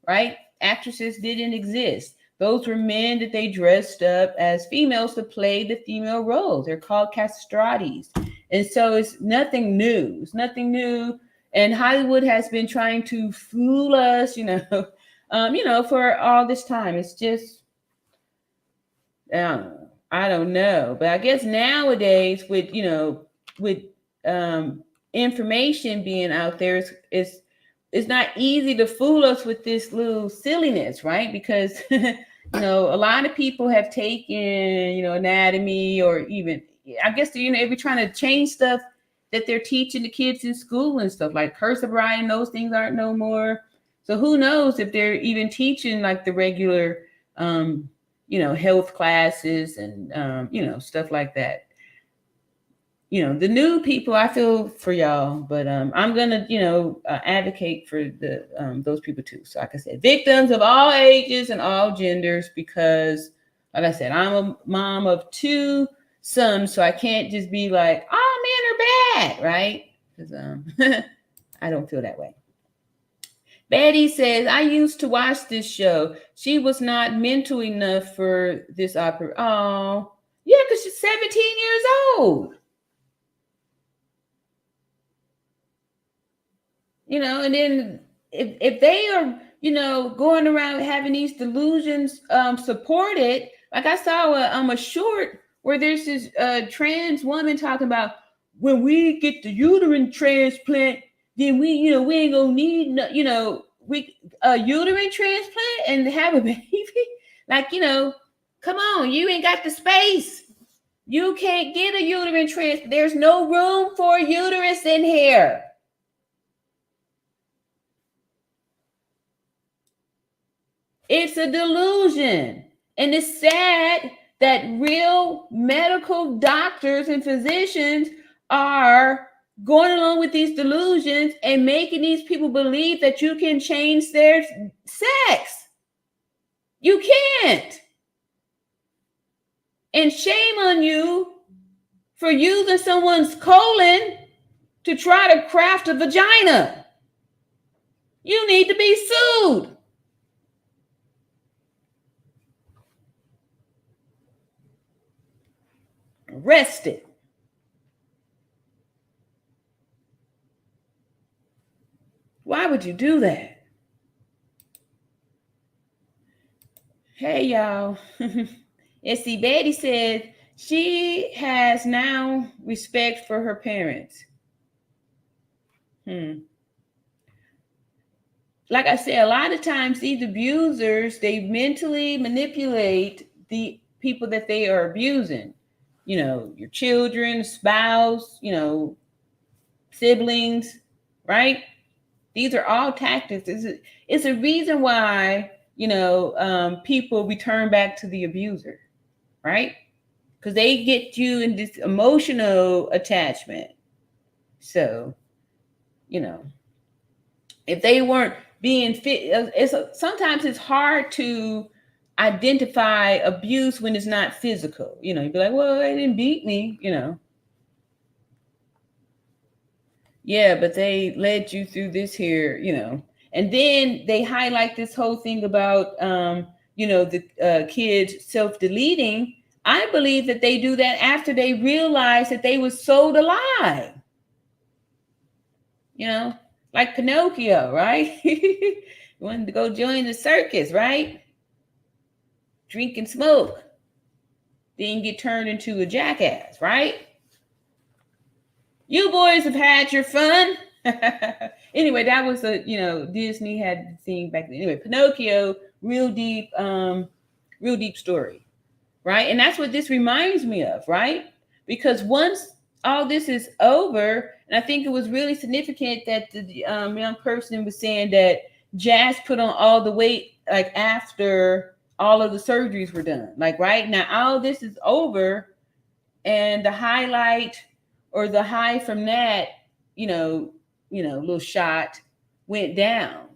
right? Actresses didn't exist. Those were men that they dressed up as females to play the female roles. They're called castratis. And so it's nothing new. It's nothing new. And Hollywood has been trying to fool us, for all this time. It's just, I don't know. But I guess nowadays with information being out there, it's not easy to fool us with this little silliness, right? Because, a lot of people have taken, anatomy, or even, I guess, they're trying to change stuff that they're teaching the kids in school and stuff like cursive writing. Those things aren't no more. So who knows if they're even teaching like the regular, health classes and, stuff like that. The new people, I feel for y'all, but I'm gonna, advocate for those people too. So like I said, victims of all ages and all genders, because like I said, I'm a mom of 2 sons, so I can't just be like, all men are bad, right? Because I don't feel that way. Betty says, I used to watch this show. She was not mental enough for this opera. Oh, yeah, because she's 17 years old. And then if they are, going around having these delusions supported, like I saw a short where there's this trans woman talking about, when we get the uterine transplant, then we ain't gonna need a uterine transplant and have a baby. Like, come on, you ain't got the space. You can't get a uterine transplant. There's no room for a uterus in here. It's a delusion. And it's sad that real medical doctors and physicians are going along with these delusions and making these people believe that you can change their sex. You can't. And shame on you for using someone's colon to try to craft a vagina. You need to be sued. Arrested. Why would you do that? Hey, y'all. And see, Betty said she has now respect for her parents. Like I said, a lot of times these abusers, they mentally manipulate the people that they are abusing. Your children, spouse, siblings, right? These are all tactics. It's a reason why, people return back to the abuser, right? Because they get you in this emotional attachment. So, if they weren't being fit, sometimes it's hard to identify abuse when it's not physical. You'd be like, well, they didn't beat me, Yeah, but they led you through this here, and then they highlight this whole thing about, the kids self-deleting. I believe that they do that after they realize that they was sold a lie. Like Pinocchio, right? Wanted to go join the circus, right? Drink and smoke. Then get turned into a jackass, right? You boys have had your fun. Anyway, that was Disney had the thing back then. Anyway, Pinocchio, real deep story, right? And that's what this reminds me of, right? Because once all this is over, and I think it was really significant that the young person was saying that Jazz put on all the weight like after all of the surgeries were done. Like right now, all this is over, and the highlight or the high from that, little shot went down.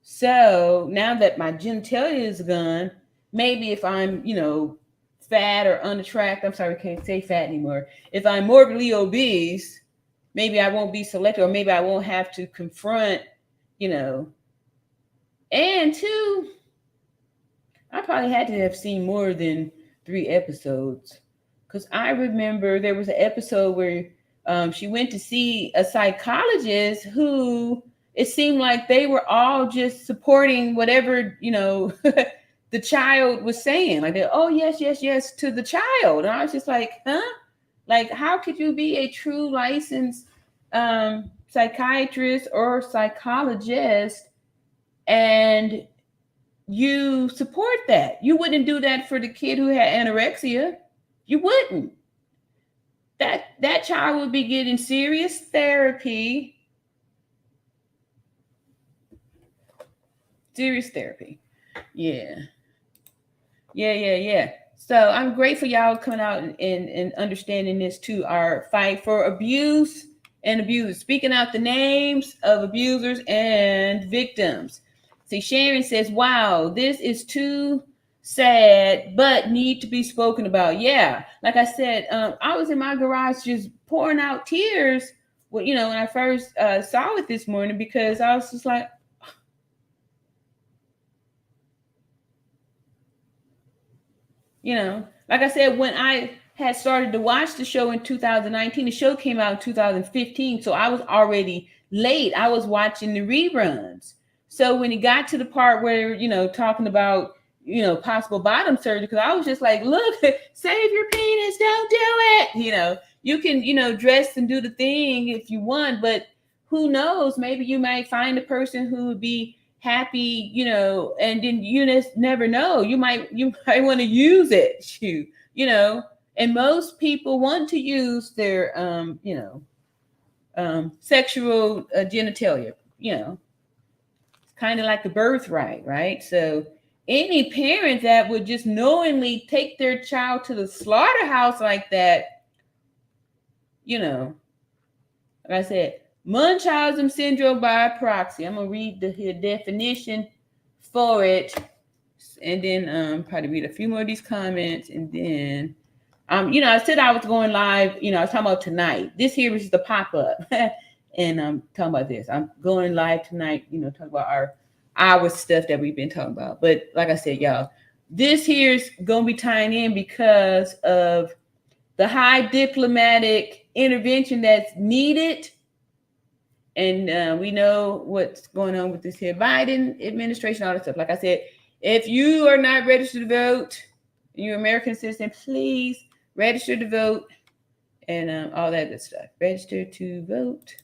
So now that my genitalia is gone, maybe if I'm, fat or unattractive, I'm sorry, I can't say fat anymore. If I'm morbidly obese, maybe I won't be selected, or maybe I won't have to confront, and two, I probably had to have seen more than 3 episodes. Because I remember there was an episode where she went to see a psychologist who it seemed like they were all just supporting whatever, the child was saying. Like, oh, yes, yes, yes, to the child. And I was just like, huh? Like, how could you be a true licensed psychiatrist or psychologist and you support that? You wouldn't do that for the kid who had anorexia. You wouldn't. That child would be getting serious therapy. Serious therapy. Yeah. So I'm grateful y'all coming out and understanding this too. Our fight for abuse and abusers. Speaking out the names of abusers and victims. See, Sharon says, wow, this is too sad, but need to be spoken about. Yeah, like I said, I was in my garage just pouring out tears when I first saw it this morning, because I was just like, like I said, when I had started to watch the show in 2019, the show came out in 2015, so I was already late. I was watching the reruns. So when it got to the part where, talking about, possible bottom surgery, because I was just like, look, save your penis, don't do it. You can, dress and do the thing if you want, but who knows? Maybe you might find a person who would be happy, and then you just never know. You might want to use it, and most people want to use their, sexual genitalia, kind of like a birthright, right? So any parent that would just knowingly take their child to the slaughterhouse like that, like I said, Munchausen Syndrome by proxy. I'm going to read the definition for it, and then probably read a few more of these comments, and then, I said I was going live, I was talking about tonight. This here is the pop-up, and I'm talking about this. I'm going live tonight, talking about our stuff that we've been talking about. But like I said, y'all, this here's going to be tying in because of the high diplomatic intervention that's needed. And we know what's going on with this here Biden administration, all that stuff. Like I said, if you are not registered to vote, you're an American citizen, please register to vote and all that good stuff. Register to vote.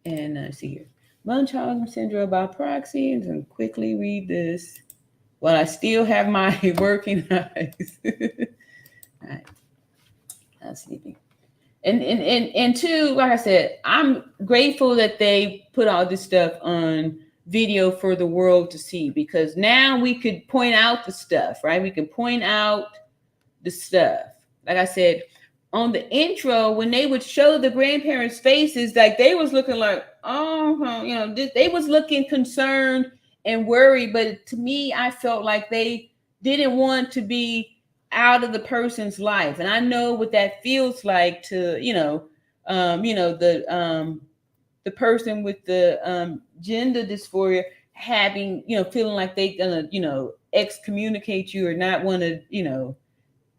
And see here. Munchausen Syndrome by proxy. And then quickly read this while I still have my working eyes. All right. I'm sleeping. And two, like I said, I'm grateful that they put all this stuff on video for the world to see, because now we could point out the stuff, right? We can point out the stuff. Like I said, on the intro, when they would show the grandparents' faces, like they was looking like, they was looking concerned and worried. But to me, I felt like they didn't want to be out of the person's life. And I know what that feels like to, the the person with the gender dysphoria having, feeling like they gonna, excommunicate you or not want to,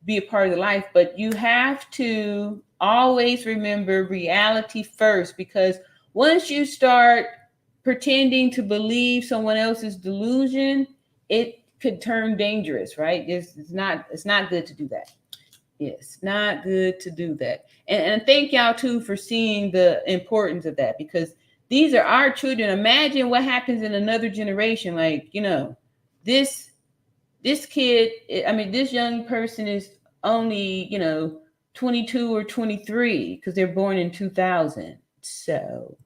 be a part of the life. But you have to always remember reality first, because once you start pretending to believe someone else's delusion, it could turn dangerous, right? It's not good to do that. Yes, not good to do that. And thank y'all too for seeing the importance of that, because these are our children. Imagine what happens in another generation. Like, this kid, this young person is only, 22 or 23 because they're born in 2000. So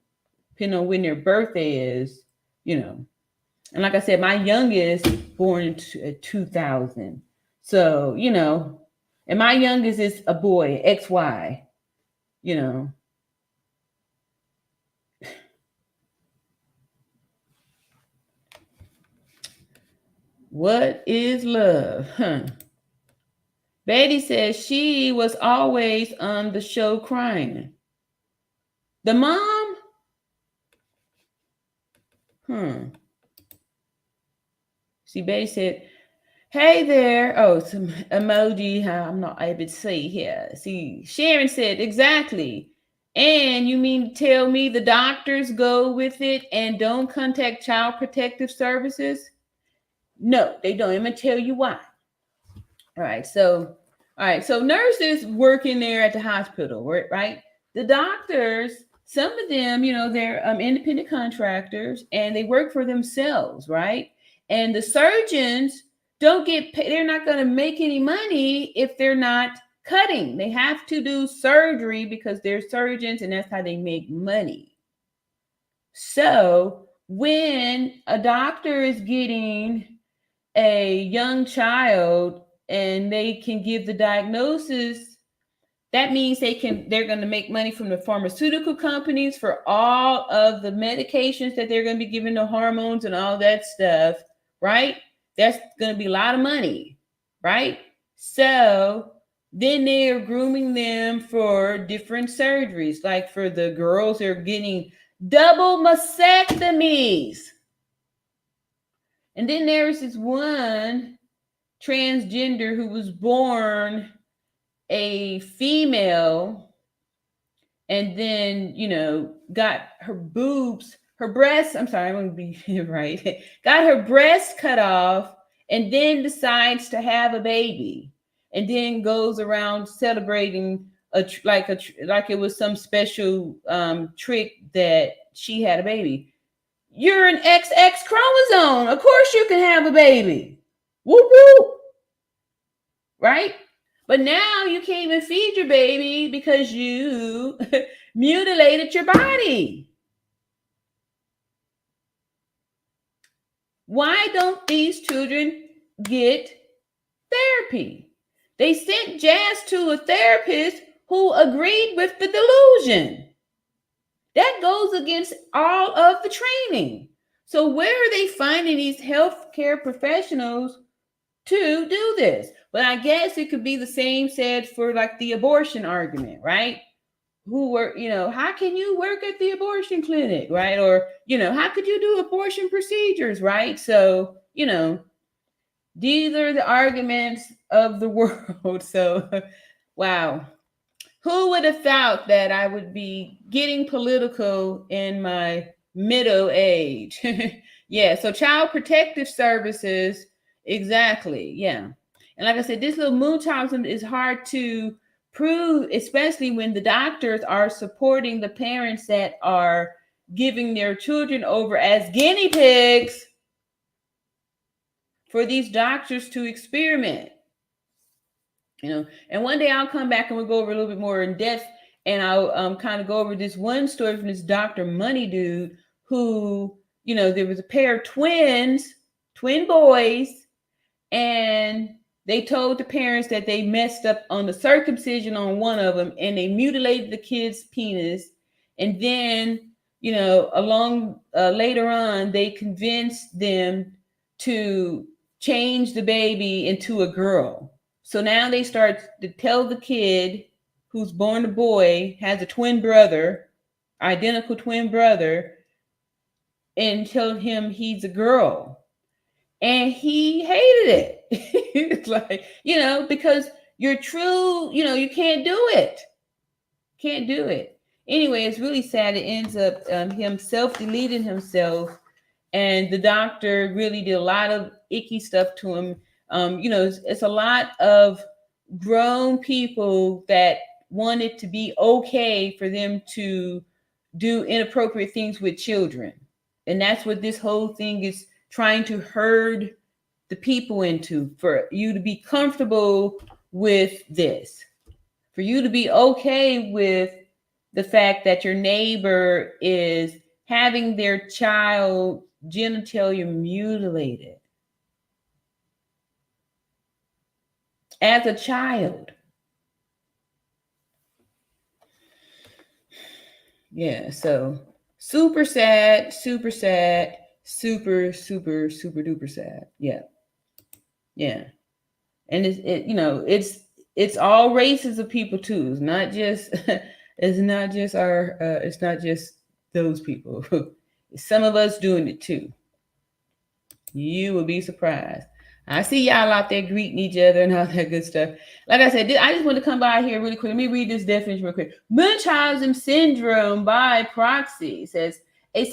depending on when their birthday is, and like I said, my youngest born in 2000. So, and my youngest is a boy, XY, What is love? Betty says she was always on the show crying. The mom? See, Betty said, hey there. Oh, some emoji I'm not able to see here. See, Sharon said, exactly. And you mean to tell me the doctors go with it and don't contact Child Protective Services? No, they don't. I'm going to tell you why. All right. So nurses working there at the hospital, right? The doctors, some of them, they're independent contractors and they work for themselves, right? And the surgeons don't get paid. They're not going to make any money if they're not cutting. They have to do surgery because they're surgeons and that's how they make money. So when a doctor is getting a young child and they can give the diagnosis, that means they're going to make money from the pharmaceutical companies for all of the medications that they're going to be giving, the hormones and all that stuff, right? That's going to be a lot of money, right? So then they're grooming them for different surgeries. Like for the girls, they're getting double mastectomies. And then there's this one transgender who was born a female and then, got her breasts, I'm sorry, I'm going to be right, got her breast cut off and then decides to have a baby and then goes around celebrating like it was some special trick that she had a baby. You're an XX chromosome. Of course you can have a baby. Whoop, whoop. Right? But now you can't even feed your baby because you mutilated your body. Why don't these children get therapy? They sent Jazz to a therapist who agreed with the delusion. That goes against all of the training. So where are they finding these healthcare professionals to do this? But I guess it could be the same said for like the abortion argument, right? Who were, how can you work at the abortion clinic, right? Or, how could you do abortion procedures, right? So, these are the arguments of the world. So, wow. Who would have thought that I would be getting political in my middle age? Yeah, so Child Protective Services, exactly, yeah. And like I said, this little Munchausen is hard to prove, especially when the doctors are supporting the parents that are giving their children over as guinea pigs for these doctors to experiment. And one day I'll come back and we'll go over a little bit more in depth, and I'll kind of go over this one story from this Dr. Money dude who, there was a pair of twin boys, and they told the parents that they messed up on the circumcision on one of them, and they mutilated the kid's penis. And then, later on, they convinced them to change the baby into a girl. So now they start to tell the kid who's born a boy, has a twin brother, identical twin brother and told him he's a girl. And he hated it. It's like, because you're true, you can't do it. Can't do it. Anyway, it's really sad. It ends up him self-deleting himself. And the doctor really did a lot of icky stuff to him. It's a lot of grown people that want it to be okay for them to do inappropriate things with children. And that's what this whole thing is trying to herd the people into, for you to be comfortable with this, for you to be okay with the fact that your neighbor is having their child genitalia mutilated as a child. Yeah, so super sad, super sad, super duper sad. Yeah. And it's all races of people too. It's not just it's not just those people. Some of us doing it too. You will be surprised. I see y'all out there greeting each other and all that good stuff. Like I said, I just want to come by here really quick. Let me read this definition real quick. Munchausen Syndrome by Proxy says a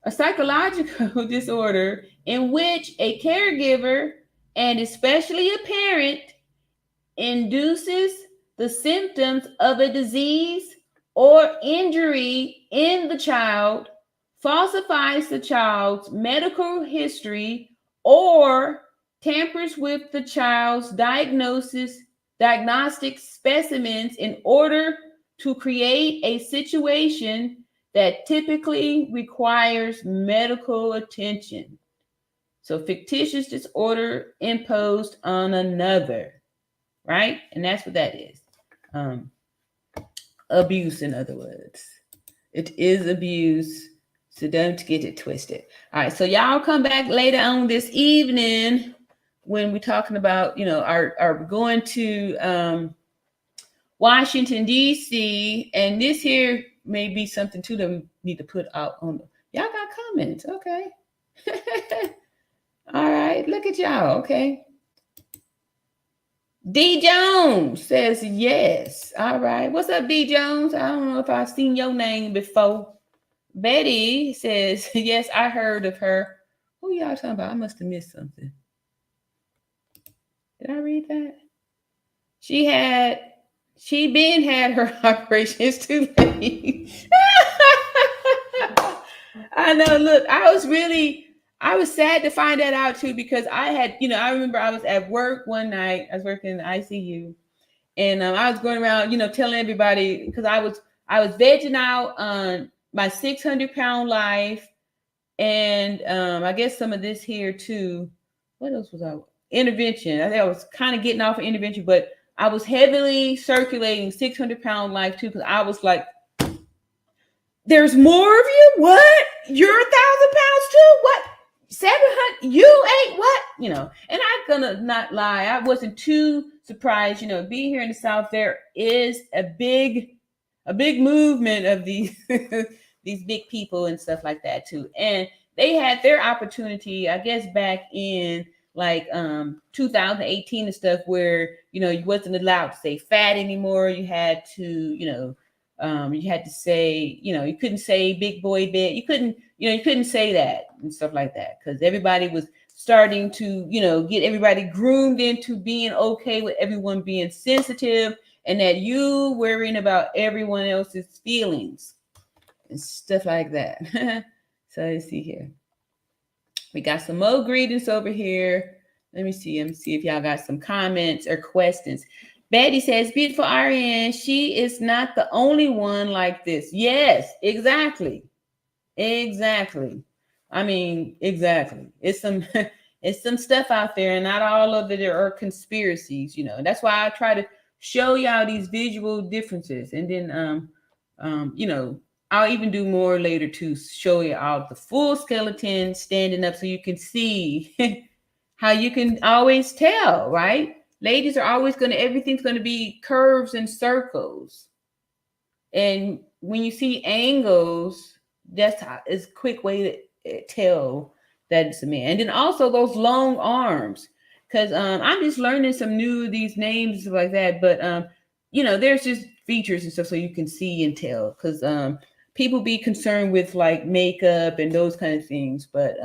psychological disorder in which a caregiver, and especially a parent, induces the symptoms of a disease or injury in the child, falsifies the child's medical history, or tampers with the child's diagnostic specimens in order to create a situation that typically requires medical attention. So fictitious disorder imposed on another, right? And that's what that is. Abuse, in other words. It is abuse. So don't get it twisted. All right. So y'all come back later on this evening when we're talking about, are going to Washington, D.C. And this here may be something too that we need to put out on. Y'all got comments. Okay. All right. Look at y'all. Okay. D. Jones says yes. All right. What's up, D. Jones? I don't know if I've seen your name before. Betty says, yes, I heard of her. Who y'all talking about? I must have missed something. Did I read that? She had her operations too late. I know. Look, I was sad to find that out too, because I remember I was at work one night. I was working in the ICU, and I was going around, telling everybody, because I was vegging out on my 600-pound life, and I guess some of this here too. What else was I? Intervention. I think I was kind of getting off of intervention, but I was heavily circulating 600-pound life too, because I was like, there's more of you? What? You're 1,000 pounds too? What? 700? You ain't what? And I'm gonna not lie, I wasn't too surprised. Being here in the South, there is a big movement of these these big people and stuff like that too. And they had their opportunity, I guess, back in like 2018 and stuff, where you wasn't allowed to say fat anymore. You had to, you had to say, you couldn't say big boy bed. You couldn't say that and stuff like that, because everybody was starting to, get everybody groomed into being okay with everyone being sensitive, and that you worrying about everyone else's feelings and stuff like that. So let's see here. We got some more greetings over here. Let me see if y'all got some comments or questions. Betty says, beautiful RN, she is not the only one like this. Yes, exactly. Exactly. I mean, exactly. It's some stuff out there, and not all of it are conspiracies, That's why I try to show y'all these visual differences. And then I'll even do more later to show you all the full skeleton standing up, so you can see how you can always tell, right? Ladies are always everything's going to be curves and circles. And when you see angles, that's is a quick way to tell that it's a man. And then also those long arms, because I'm just learning some new these names and stuff like that. But there's just features and stuff so you can see and tell. Because people be concerned with like makeup and those kind of things, but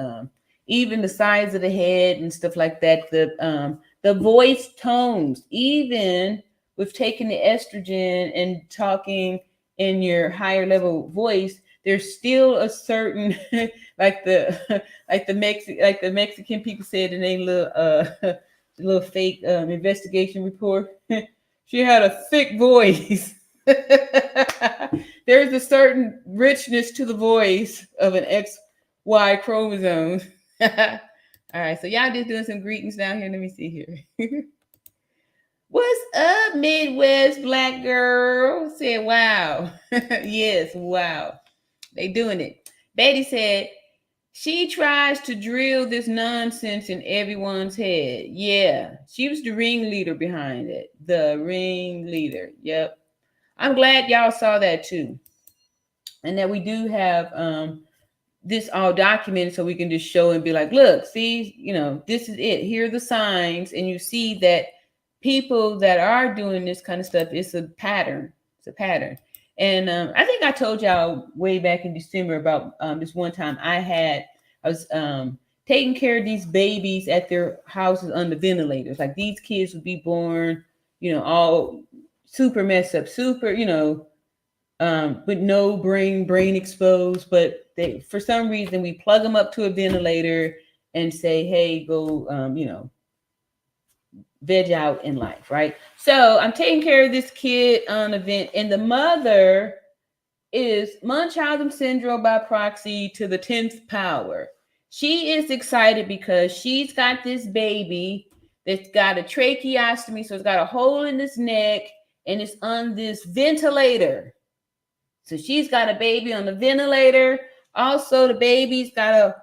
even the size of the head and stuff like that, the voice tones, even with taking the estrogen and talking in your higher level voice, there's still a certain like the Mexican people said in a little fake investigation report. She had a thick voice. There's a certain richness to the voice of an XY chromosome. All right, so y'all just doing some greetings down here. Let me see here. What's up, Midwest Black girl? Said, wow. Yes, wow. They doing it. Betty said, she tries to drill this nonsense in everyone's head. Yeah, she was the ringleader behind it. The ringleader. Yep. I'm glad y'all saw that too. And that we do have this all documented so we can just show and be like, look, see, this is it. Here are the signs. And you see that people that are doing this kind of stuff, it's a pattern. It's a pattern. And I think I told y'all way back in December about this one time I was taking care of these babies at their houses on the ventilators. Like these kids would be born, all super messed up, super, with no brain exposed, but they, for some reason, we plug them up to a ventilator and say, hey, go, veg out in life, right? So I'm taking care of this kid on a vent, and the mother is Munchausen Syndrome by proxy to the 10th power. She is excited because she's got this baby that's got a tracheostomy, so it's got a hole in his neck, and it's on this ventilator. So she's got a baby on the ventilator. Also, the baby's got a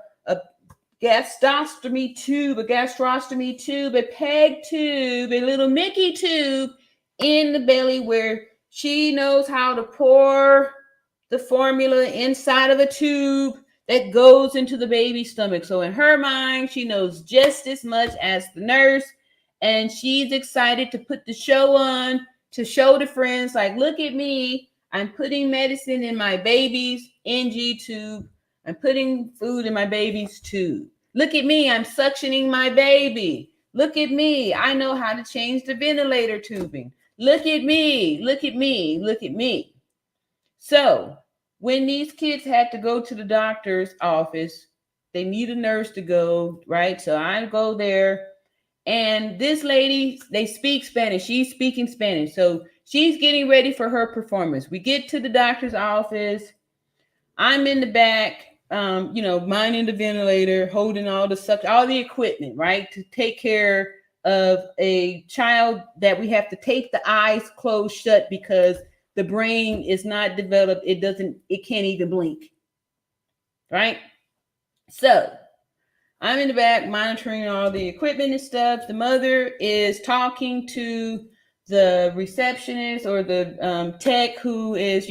gastrostomy tube, a peg tube, a little Mickey tube in the belly where she knows how to pour the formula inside of a tube that goes into the baby's stomach. So in her mind, she knows just as much as the nurse, and she's excited to put the show on to show the friends, like, look at me. I'm putting medicine in my baby's NG tube. I'm putting food in my baby's tube. Look at me. I'm suctioning my baby. Look at me. I know how to change the ventilator tubing. Look at me. Look at me. Look at me. So when these kids had to go to the doctor's office, they need a nurse to go, right? So I go there. And this lady, they speak Spanish. She's speaking Spanish. So she's getting ready for her performance. We get to the doctor's office. I'm in the back, minding the ventilator, holding all the equipment, right? To take care of a child that we have to tape the eyes closed shut because the brain is not developed. It can't even blink. Right? So I'm in the back monitoring all the equipment and stuff. The mother is talking to the receptionist or the tech who is,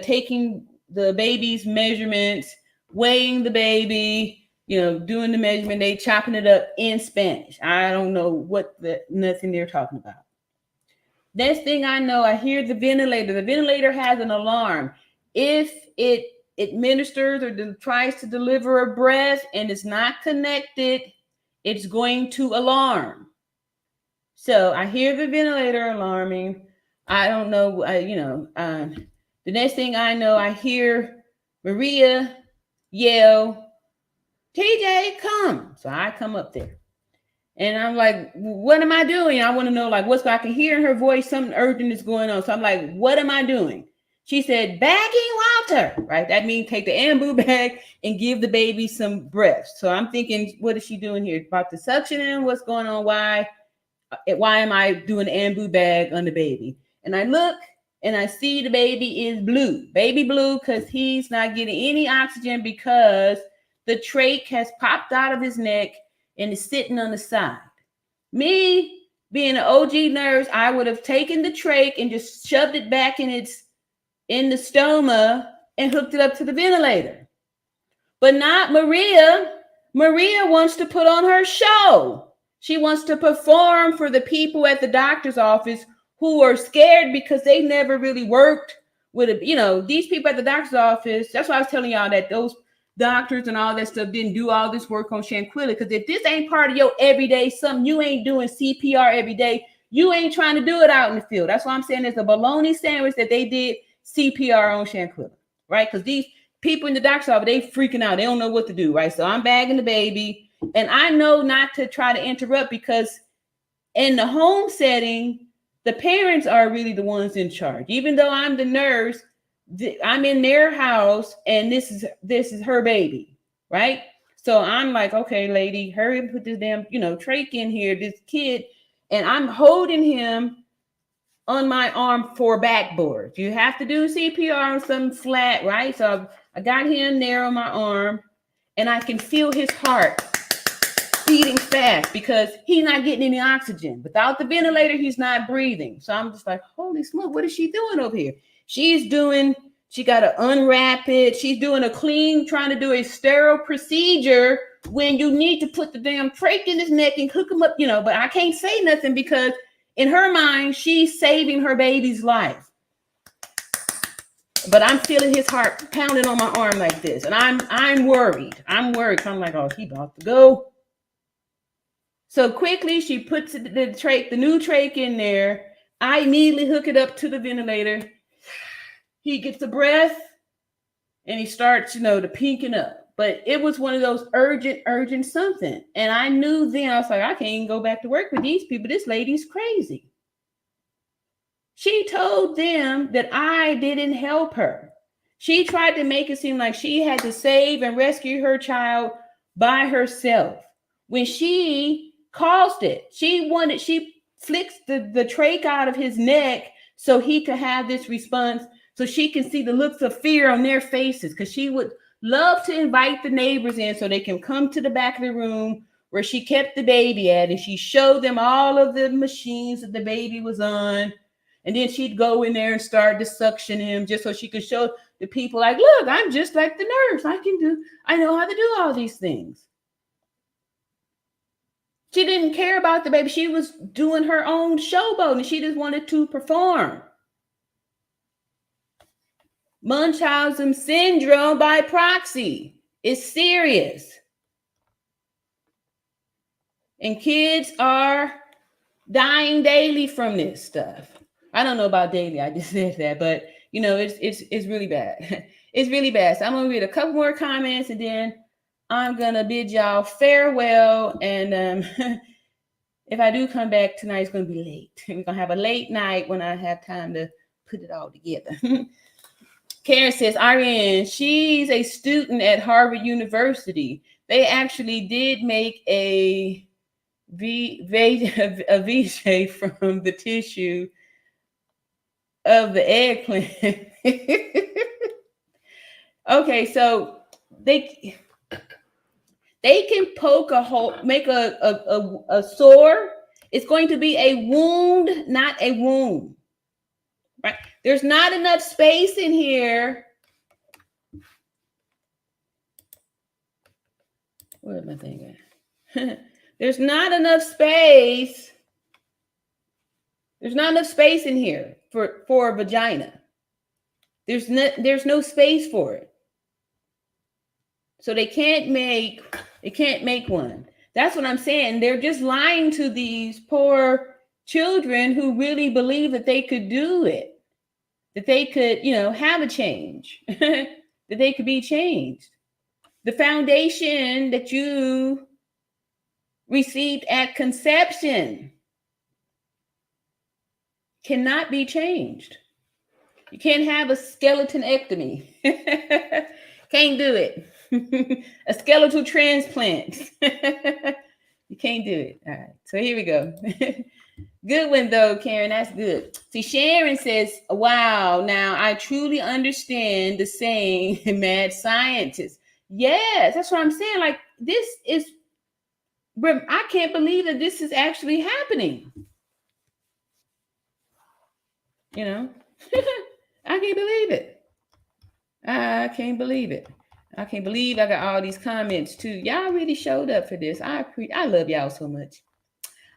taking the baby's measurements, weighing the baby, doing the measurement. They chopping it up in Spanish. I don't know nothing they're talking about. Next thing I know, I hear the ventilator. The ventilator has an alarm. If it administers or tries to deliver a breath and it's not connected, it's going to alarm. So I hear the ventilator alarming. I don't know, the next thing I know, I hear Maria yell, TJ, come. So I come up there. And I'm like, what am I doing? I want to know, like, I can hear in her voice something urgent is going on. So I'm like, what am I doing? She said, bagging water, right? That means take the ambu bag and give the baby some breath. So I'm thinking, what is she doing here? About the suctioning? What's going on? Why am I doing ambu bag on the baby? And I look and I see the baby is blue. Baby blue because he's not getting any oxygen because the trach has popped out of his neck and is sitting on the side. Me, being an OG nurse, I would have taken the trach and just shoved it back in the stoma and hooked it up to the ventilator. But not Maria. Maria wants to put on her show. She wants to perform for the people at the doctor's office who are scared because they never really worked with these people at the doctor's office. That's why I was telling y'all that those doctors and all that stuff didn't do all this work on Shanquilla, because if this ain't part of your everyday, something you ain't doing CPR every day, you ain't trying to do it out in the field. That's why I'm saying there's a bologna sandwich that they did CPR on Shanquilla, right? Because these people in the doctor's office, they freaking out. They don't know what to do, right? So I'm bagging the baby, and I know not to try to interrupt, because in the home setting, the parents are really the ones in charge. Even though I'm the nurse, I'm in their house, and this is her baby, right? So I'm like, okay, lady, hurry and put this damn, trach in here, this kid, and I'm holding him on my arm for backboard. You have to do CPR on something flat, right? So I got him there on my arm, and I can feel his heart beating fast because he's not getting any oxygen. Without the ventilator, he's not breathing. So I'm just like, holy smoke, what is she doing over here? She got to unwrap it. She's doing trying to do a sterile procedure when you need to put the damn trach in his neck and hook him up, but I can't say nothing because in her mind, she's saving her baby's life. But I'm feeling his heart pounding on my arm like this. And I'm worried. I'm like, oh, he about to go. So quickly, she puts the new trach in there. I immediately hook it up to the ventilator. He gets a breath, and he starts, to pinking up. But it was one of those urgent something. And I knew then, I was like, I can't even go back to work with these people. This lady's crazy. She told them that I didn't help her. She tried to make it seem like she had to save and rescue her child by herself. When she caused it, she flicks the trach out of his neck so he could have this response, so she can see the looks of fear on their faces, because she would love to invite the neighbors in so they can come to the back of the room where she kept the baby at, and she showed them all of the machines that the baby was on, and then she'd go in there and start to suction him just so she could show the people, like, look, I'm just like the nurse. I know how to do all these things. She didn't care about the baby. She was doing her own showboat, and she just wanted to perform. Munchausen Syndrome by Proxy is serious. And kids are dying daily from this stuff. I don't know about daily. I just said that, but it's really bad. It's really bad. So I'm going to read a couple more comments, and then I'm going to bid y'all farewell. And if I do come back tonight, it's going to be late. We're going to have a late night when I have time to put it all together. Karen says, Irene, she's a student at Harvard University. They actually did make a VJ from the tissue of the eggplant. Okay, so they can poke a hole, make a sore. It's going to be a wound, not a wound. Right? There's not enough space in here. Where am I thinking? There's not enough space. There's not enough space in here for a vagina. There's no space for it. So they can't make one. That's what I'm saying. They're just lying to these poor children who really believe that they could do it. That they could, have a change, that they could be changed. The foundation that you received at conception cannot be changed. You can't have a skeletonectomy. Can't do it. A skeletal transplant. You can't do it. All right. So here we go. Good one, though, Karen. That's good. See, Sharon says, wow, now I truly understand the saying, mad scientist. Yes, that's what I'm saying. Like, I can't believe that this is actually happening. You know, I can't believe it. I can't believe it. I can't believe I got all these comments too. Y'all really showed up for this. I love y'all so much.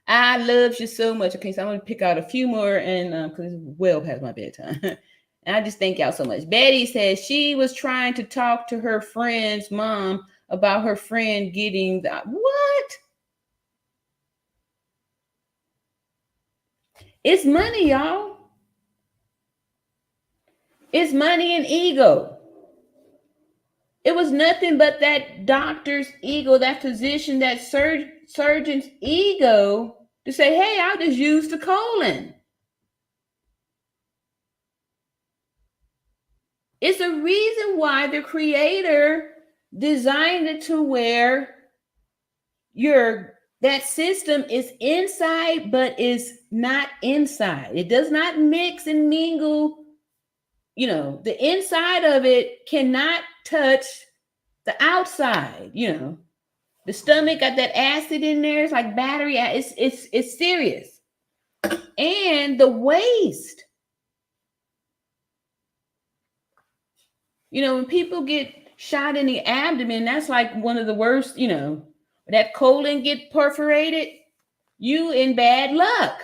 I love you so much. Okay, so I'm gonna pick out a few more, and because it's well past my bedtime. And I just thank y'all so much. Betty says she was trying to talk to her friend's mom about her friend getting the what? It's money, y'all. It's money and ego. It was nothing but that doctor's ego, that physician, that surgeon's ego to say, hey, I'll just use the colon. It's a reason why the creator designed it to where that system is inside, but is not inside. It does not mix and mingle. You know, the inside of it cannot touch the outside. You know, the stomach got that acid in there. It's like battery. It's serious. And the waste. You know, when people get shot in the abdomen, that's like one of the worst, you know, that colon get perforated, you in bad luck.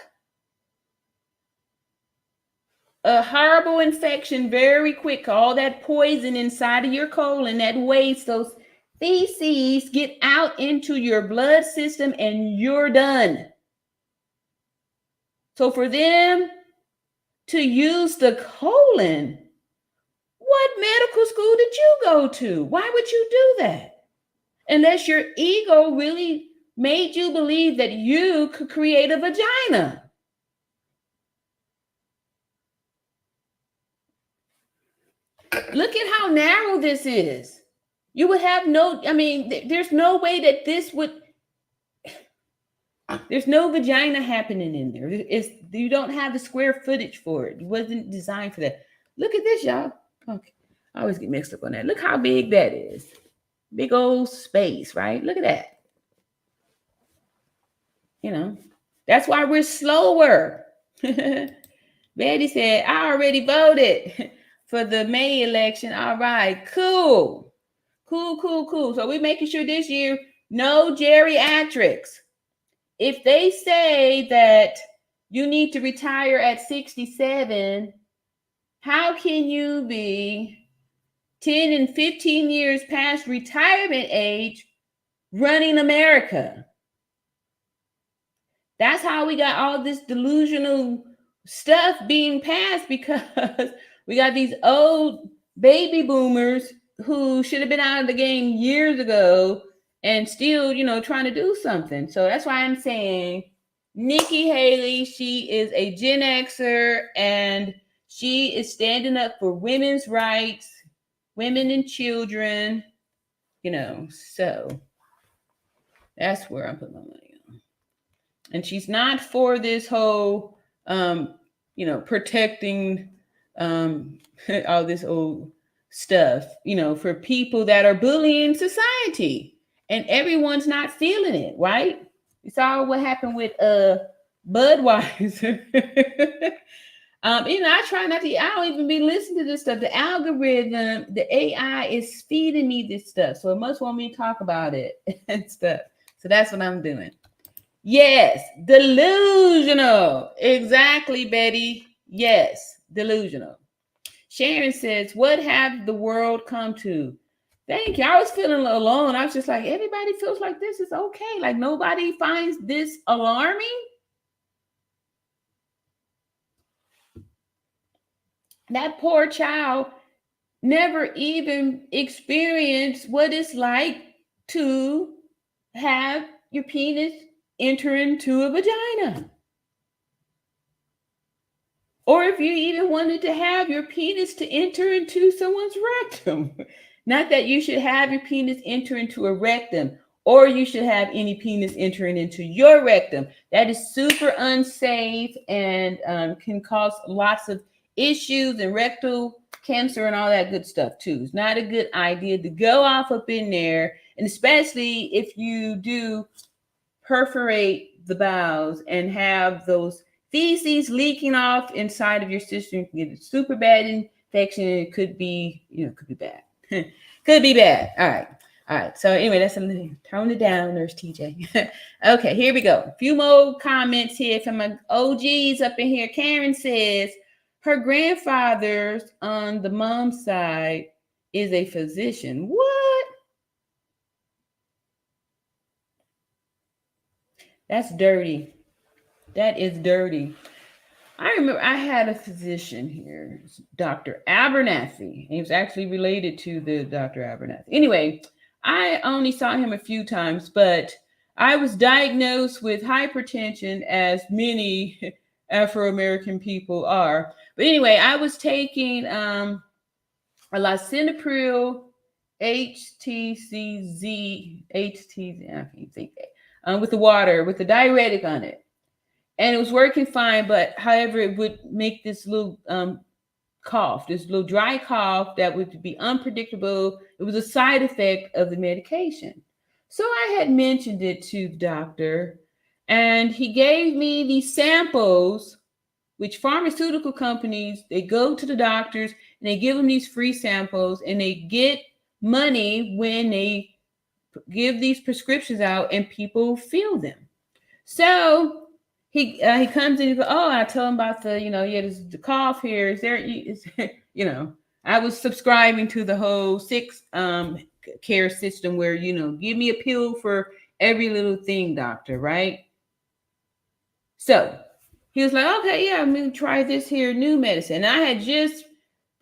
A horrible infection very quick. All that poison inside of your colon, that waste, those feces get out into your blood system and you're done. So for them to use the colon, what medical school did you go to? Why would you do that? Unless your ego really made you believe that you could create a vagina. Look at how narrow this is. You would have there's no way that there's no vagina happening in there. You don't have the square footage for it. It wasn't designed for that. Look at this, y'all. Okay, I always get mixed up on that. Look how big that is. Big old space, right? Look at that. You know, that's why we're slower. Betty said, I already voted for the May election. All right, cool. So we're making sure this year, no geriatrics. If they say that you need to retire at 67, how can you be 10 and 15 years past retirement age running America? That's how we got all this delusional stuff being passed, because we got these old baby boomers who should have been out of the game years ago and still, you know, trying to do something. So that's why I'm saying Nikki Haley, she is a Gen Xer and she is standing up for women's rights, women and children, you know, so that's where I'm putting my money on. And she's not for this whole, you know, protecting all this old stuff, you know, for people that are bullying society, and everyone's not feeling it, right? You saw what happened with Budweiser. You know, I try not to, I don't even be listening to this stuff. The algorithm, the AI is feeding me this stuff, so it must want me to talk about it and stuff. So that's what I'm doing. Yes, delusional. Exactly, Betty. Yes, delusional. Sharon says, what have the world come to? Thank you. I was feeling alone. I was just like, everybody feels like this is okay. Like nobody finds this alarming. That poor child never even experienced what it's like to have your penis enter into a vagina. Or if you even wanted to have your penis to enter into someone's rectum. Not that you should have your penis enter into a rectum, or you should have any penis entering into your rectum. That is super unsafe and can cause lots of issues and rectal cancer and all that good stuff too. It's not a good idea to go off up in there, and especially if you do perforate the bowels and have those feces leaking off inside of your system. You can get a super bad infection. It could be, could be bad. Could be bad. All right. All right. So anyway, that's a little, tone it down, Nurse TJ. Okay, here we go. A few more comments here from my OGs up in here. Karen says her grandfather's on the mom's side is a physician. What? That's dirty. That is dirty. I remember I had a physician here, Dr. Abernathy. He was actually related to the Dr. Abernathy. Anyway, I only saw him a few times, but I was diagnosed with hypertension, as many Afro-American people are. But anyway, I was taking a lisinopril HTCZ, I can't think that, with the water, with the diuretic on it. And it was working fine, but however, it would make this little cough, this little dry cough that would be unpredictable. It was a side effect of the medication. So I had mentioned it to the doctor, and he gave me these samples, which pharmaceutical companies, they go to the doctors and they give them these free samples, and they get money when they give these prescriptions out and people fill them. So he comes in and goes, oh, I tell him about the, there's the cough here. Is there, I was subscribing to the whole six care system where, give me a pill for every little thing, doctor, right? So he was like, okay, yeah, I'm going to try this here new medicine. And I had just,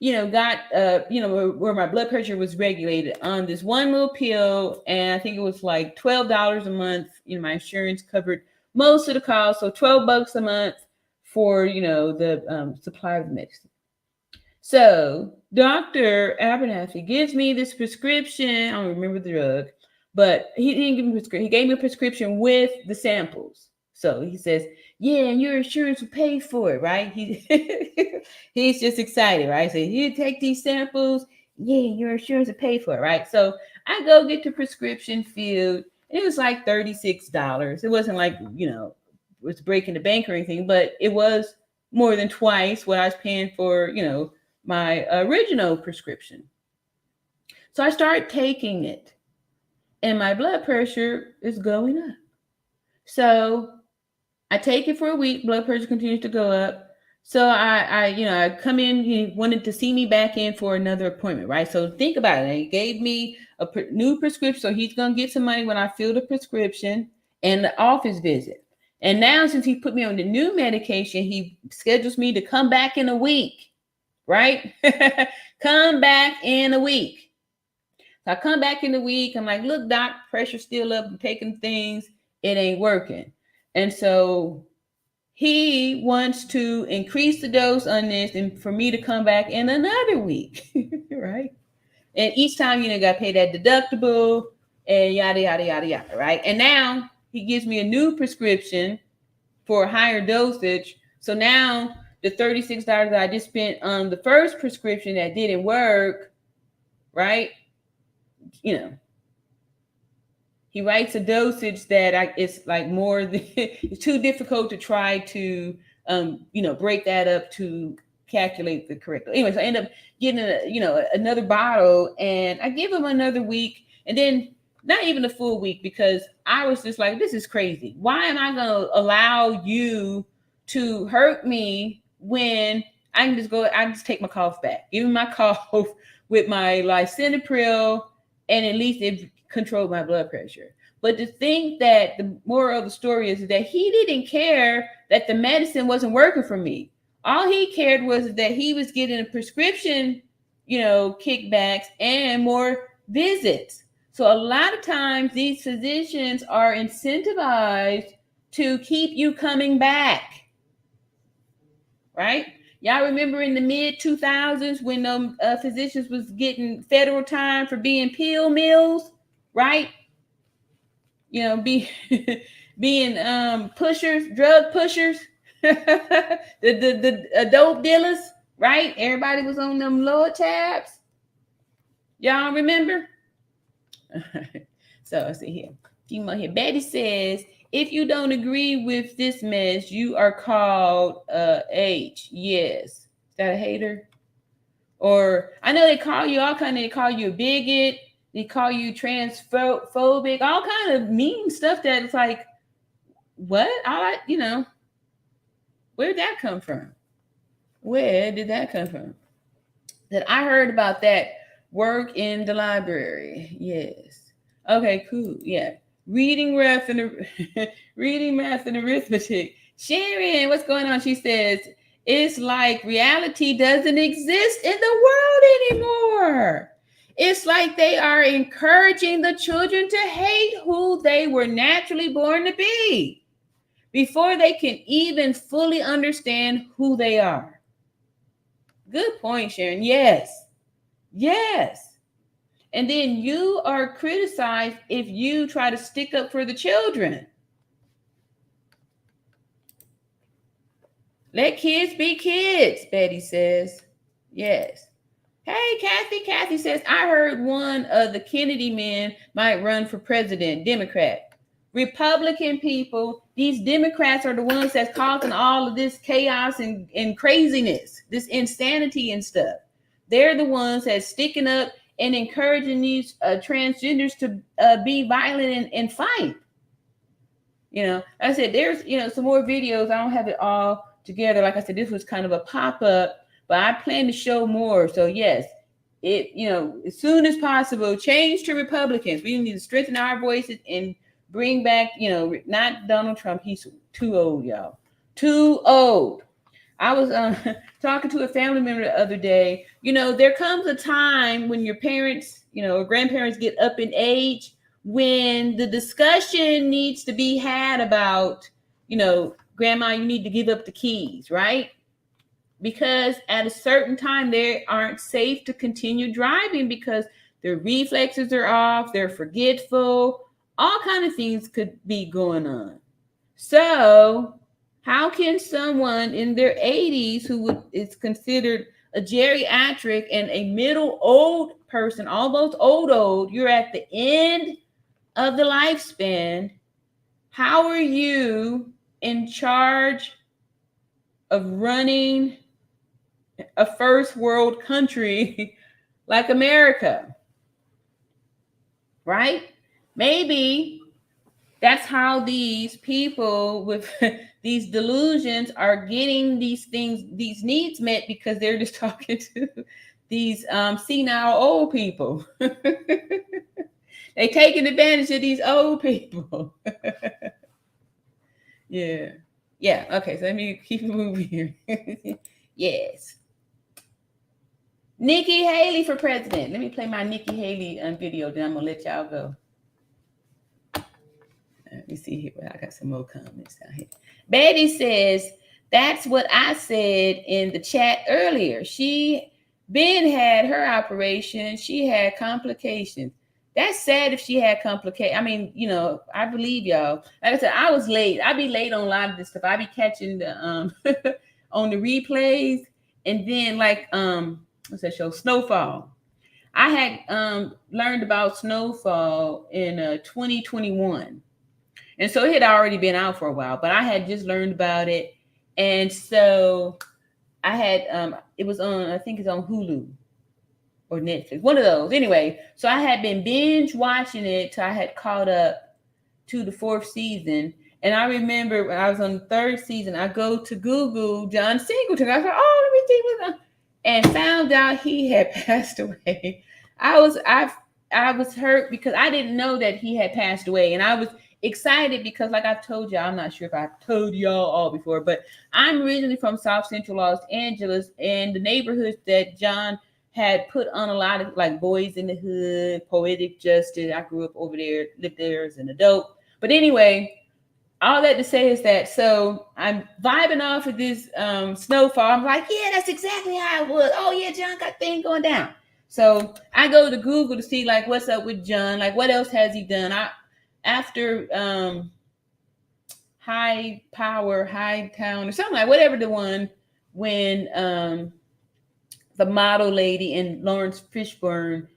got, where my blood pressure was regulated on this one little pill. And I think it was like $12 a month. My insurance covered most of the cost, so $12 a month for the supply of the medicine. So Dr. Abernathy gives me this prescription. I don't remember the drug, but he didn't give me a prescription. He gave me a prescription with the samples. So he says, yeah, and your insurance will pay for it, right? He's just excited, right? So you take these samples, yeah, your insurance will pay for it, right? So I go get the prescription filled. It was like $36. It wasn't like, it was breaking the bank or anything, but it was more than twice what I was paying for, my original prescription. So I started taking it, and my blood pressure is going up. So I take it for a week, blood pressure continues to go up. So I come in, he wanted to see me back in for another appointment, right? So think about it. He gave me a new prescription, so he's going to get some money when I fill the prescription and the office visit. And now, since he put me on the new medication, he schedules me to come back in a week, right? Come back in a week. So I come back in a week. I'm like, look, doc, pressure's still up. I'm taking things. It ain't working. And so he wants to increase the dose on this and for me to come back in another week, right? And each time, got to pay that deductible and yada, yada, yada, yada, right? And now he gives me a new prescription for a higher dosage. So now the $36 that I just spent on the first prescription that didn't work, right? He writes a dosage that it's like more than, it's too difficult to try to, break that up to calculate the correct. Anyway, so I end up getting another bottle, and I give him another week, and then not even a full week, because I was just like, this is crazy. Why am I going to allow you to hurt me when I can just take my cough back, give me my cough with my lisinopril, and at least it controlled my blood pressure. But to think that the moral of the story is that he didn't care that the medicine wasn't working for me. All he cared was that he was getting a prescription, kickbacks and more visits. So a lot of times these physicians are incentivized to keep you coming back, right? Y'all remember in the mid 2000s when physicians was getting federal time for being pill mills, right? Being pushers, drug pushers, the dope dealers, right? Everybody was on them lower tabs. Y'all remember? So I see here. Betty says, if you don't agree with this mess, you are called H. Yes. Is that a hater? Or I know they call you all kind of, they call you a bigot, they call you transphobic, all kind of mean stuff that it's like, what? Where'd that come from? Where did that come from? That I heard about that work in the library. Yes. Okay, cool. Yeah. Reading, math, and reading, math, and arithmetic. Sharon, what's going on? She says, it's like reality doesn't exist in the world anymore. It's like they are encouraging the children to hate who they were naturally born to be before they can even fully understand who they are. Good point, Sharon. Yes. Yes. And then you are criticized if you try to stick up for the children. Let kids be kids, Betty says. Yes. Hey, Kathy. Kathy says, I heard one of the Kennedy men might run for president, Democrat. Republican people, these Democrats are the ones that's causing all of this chaos and craziness, this insanity and stuff. They're the ones that's sticking up and encouraging these transgenders to be violent and fight. Like I said, there's some more videos. I don't have it all together. Like I said, this was kind of a pop-up, but I plan to show more. So yes, as soon as possible, change to Republicans. We need to strengthen our voices and bring back, not Donald Trump. He's too old, y'all. Too old. I was talking to a family member the other day. There comes a time when your parents, or grandparents get up in age when the discussion needs to be had about, grandma, you need to give up the keys, right? Because at a certain time, they aren't safe to continue driving because their reflexes are off, they're forgetful, all kind of things could be going on. So how can someone in their 80s who is considered a geriatric and a middle old person, almost old, you're at the end of the lifespan, how are you in charge of running a first world country like America? Right? Maybe that's how these people with these delusions are getting these things, these needs met, because they're just talking to these senile old people. They taking advantage of these old people. Yeah. Okay, so let me keep it moving here. Yes. Nikki Haley for president. Let me play my Nikki Haley video, then I'm gonna let y'all go. Let me see here. I got some more comments down here. Betty says, that's what I said in the chat earlier. She had her operation. She had complications. That's sad if she had complications. I mean, I believe y'all. Like I said, I was late. I be late on a lot of this stuff. I be catching the on the replays. And then what's that show? Snowfall. I had learned about Snowfall in 2021. And so it had already been out for a while, but I had just learned about it. And so I had, it was on, I think it's on Hulu or Netflix, one of those. Anyway, so I had been binge watching it till I had caught up to the 4th season. And I remember when I was on the 3rd season, I go to Google John Singleton. I thought, let me see what's on, and found out he had passed away. I was hurt because I didn't know that he had passed away. And I was excited because, like I've told y'all, I'm not sure if I've told y'all all before, but I'm originally from South Central Los Angeles, and the neighborhoods that John had put on a lot of, like, Boys in the Hood, Poetic Justice. I grew up over there, lived there as an adult. But anyway, all that to say is that, so I'm vibing off of this Snowfall. I'm like, yeah, that's exactly how it was. Oh yeah, John got things going down. So I go to Google to see, like, what's up with John, like, what else has he done? After High Power, High Town, or something, like whatever, the one when the model lady and Lawrence Fishburne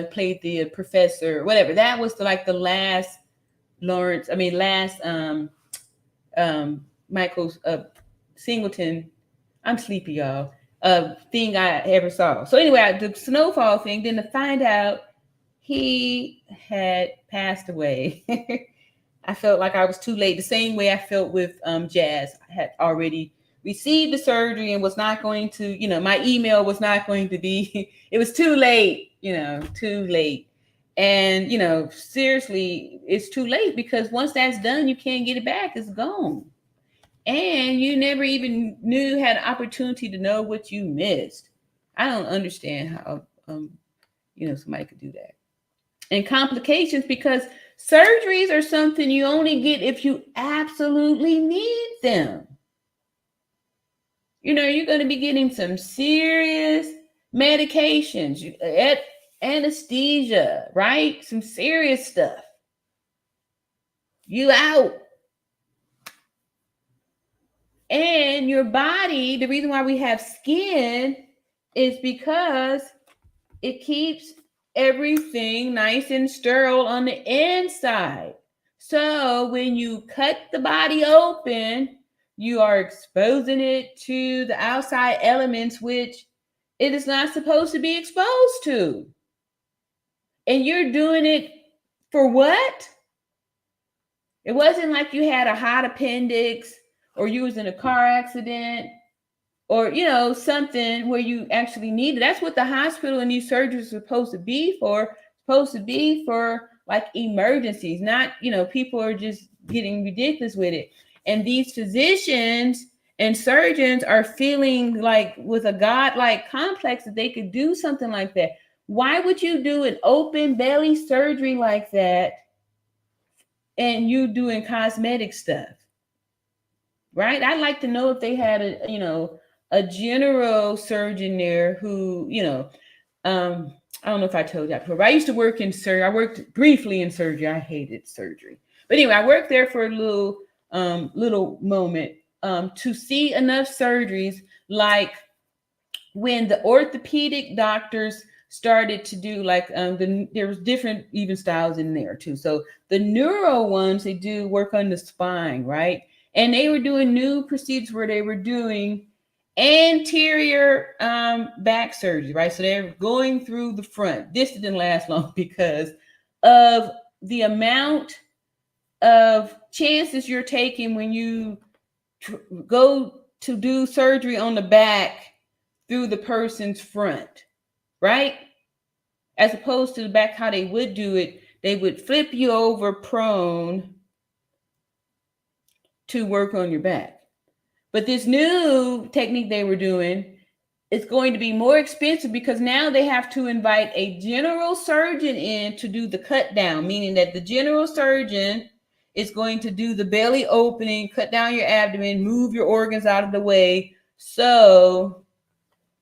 played the professor, whatever. That was the last Michael's Singleton. I'm sleepy, y'all. Thing I ever saw. So anyway, the snowfall thing. Then to find out he had passed away. I felt like I was too late. The same way I felt with Jazz. I had already received the surgery and was not going to, my email was not going to be. It was too late. Too late. And seriously, it's too late because once that's done, you can't get it back. It's gone. And you never even knew you had an opportunity to know what you missed. I don't understand how somebody could do that. And complications, because surgeries are something you only get if you absolutely need them. You're going to be getting some serious medications, anesthesia, right? Some serious stuff. You out. And your body, the reason why we have skin is because it keeps everything nice and sterile on the inside. So when you cut the body open, you are exposing it to the outside elements, which it is not supposed to be exposed to. And you're doing it for what? It wasn't like you had a hot appendix or you was in a car accident or, something where you actually need it. That's what the hospital and these surgeries are supposed to be for. Supposed to be for like emergencies, not, people are just getting ridiculous with it. And these physicians and surgeons are feeling like with a godlike complex that they could do something like that. Why would you do an open belly surgery like that and you doing cosmetic stuff? Right? I'd like to know if they had a general surgeon there who, I don't know if I told you that before, but I used to work in surgery. I worked briefly in surgery. I hated surgery. But anyway, I worked there for a little moment to see enough surgeries, like when the orthopedic doctors started to do there was different even styles in there too. So the neuro ones, they do work on the spine, right? And they were doing new procedures where they were doing anterior back surgery, right? So they're going through the front. This didn't last long because of the amount of chances you're taking when you go to do surgery on the back through the person's front, right? As opposed to the back, how they would do it, they would flip you over prone to work on your back. But this new technique they were doing is going to be more expensive because now they have to invite a general surgeon in to do the cut down, meaning that the general surgeon is going to do the belly opening, cut down your abdomen, move your organs out of the way so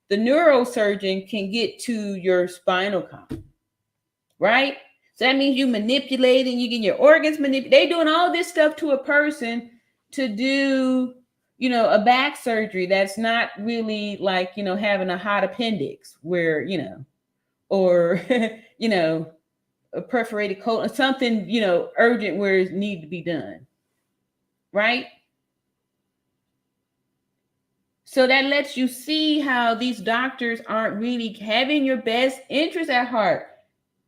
the neurosurgeon can get to your spinal column, right? So that means you manipulating, you getting your organs manipulated. They're doing all this stuff to a person to do, a back surgery that's not really like, having a hot appendix where, or, a perforated colon, something, urgent where it need to be done, right? So that lets you see how these doctors aren't really having your best interest at heart.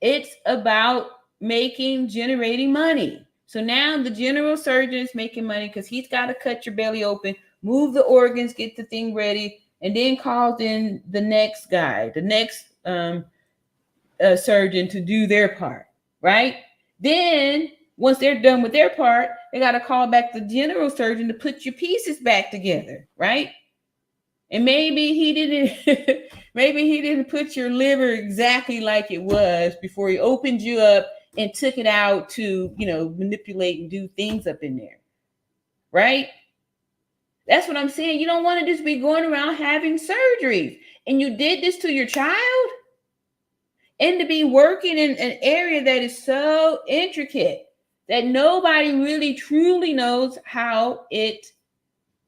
It's about generating money. So now the general surgeon is making money because he's got to cut your belly open, move the organs, get the thing ready, and then calls in the next guy, the next surgeon to do their part, right? Then once they're done with their part, they got to call back the general surgeon to put your pieces back together, right? And maybe he didn't put your liver exactly like it was before he opened you up and took it out to, manipulate and do things up in there. Right? That's what I'm saying. You don't want to just be going around having surgeries. And you did this to your child? And to be working in an area that is so intricate that nobody really truly knows how it,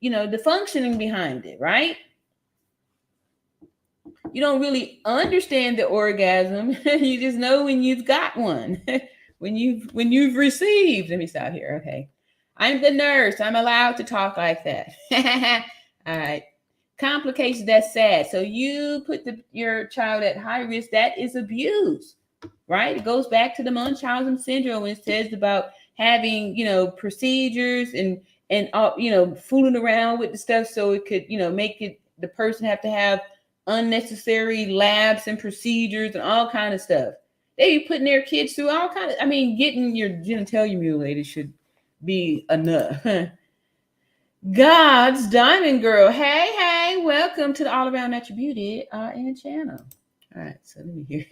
the functioning behind it, right? You don't really understand the orgasm. You just know when you've got one. when you've received. Let me stop here. Okay. I'm the nurse. I'm allowed to talk like that. All right. Complications, that's sad. So you put your child at high risk. That is abuse, right? It goes back to the Munchausen Syndrome. It says about having, procedures and fooling around with the stuff so it could, make it the person have to have unnecessary labs and procedures and all kind of stuff. They be putting their kids through all kind of, getting your genitalia mutilated should be enough. God's Diamond Girl. Hey, welcome to the All Around Natural Beauty and channel. All right, so let me hear.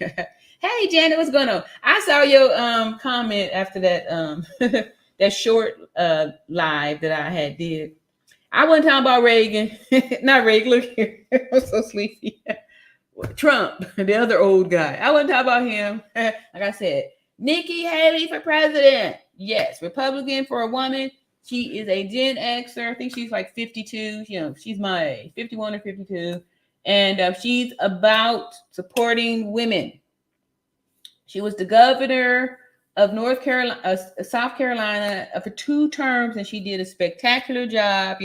Hey, Janet, what's going on? I saw your comment after that that short live that I had did. I wasn't talking about Reagan. Not Reagan. Look here. I'm so sleepy. Trump, the other old guy. I wasn't talking about him. Like I said, Nikki Haley for president. Yes, Republican for a woman. She is a Gen Xer. I think she's like 52. She's my age, 51 or 52. And she's about supporting women. She was the governor of South Carolina for 2 terms, and she did a spectacular job.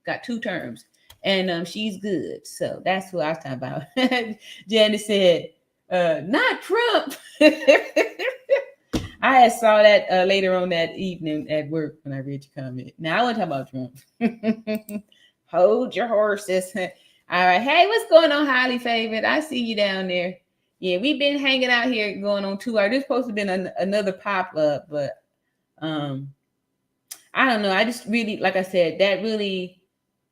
Got 2 terms, and she's good. So that's who I was talking about. Janice said, "Not Trump." I saw that later on that evening at work when I read your comment. Now I want to talk about Trump. Hold your horses. All right. Hey, what's going on, highly favored? I see you down there. Yeah, we've been hanging out here going on 2 hours. This supposed to have been another pop-up, but I don't know. I just really, like I said, that really,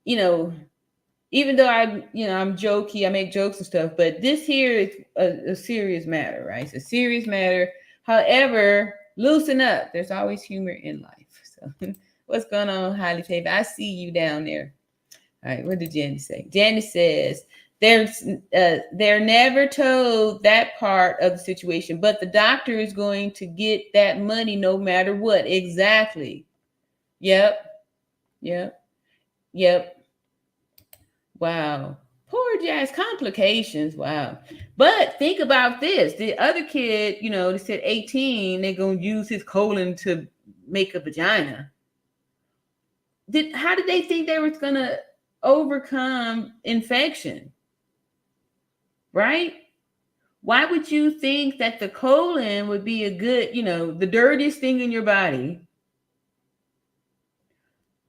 even though I'm jokey, I make jokes and stuff, but this here is a serious matter, right? It's a serious matter. However, loosen up. There's always humor in life. So what's going on, highly favored? I see you down there. All right, what did Janice say? Janice says, they're never told that part of the situation, but the doctor is going to get that money no matter what. Exactly. Yep. Wow. Poor Jazz, complications. Wow. But think about this. The other kid, they said 18, they're going to use his colon to make a vagina. How did they think they were going to overcome infection? Right? Why would you think that the colon would be a good, the dirtiest thing in your body?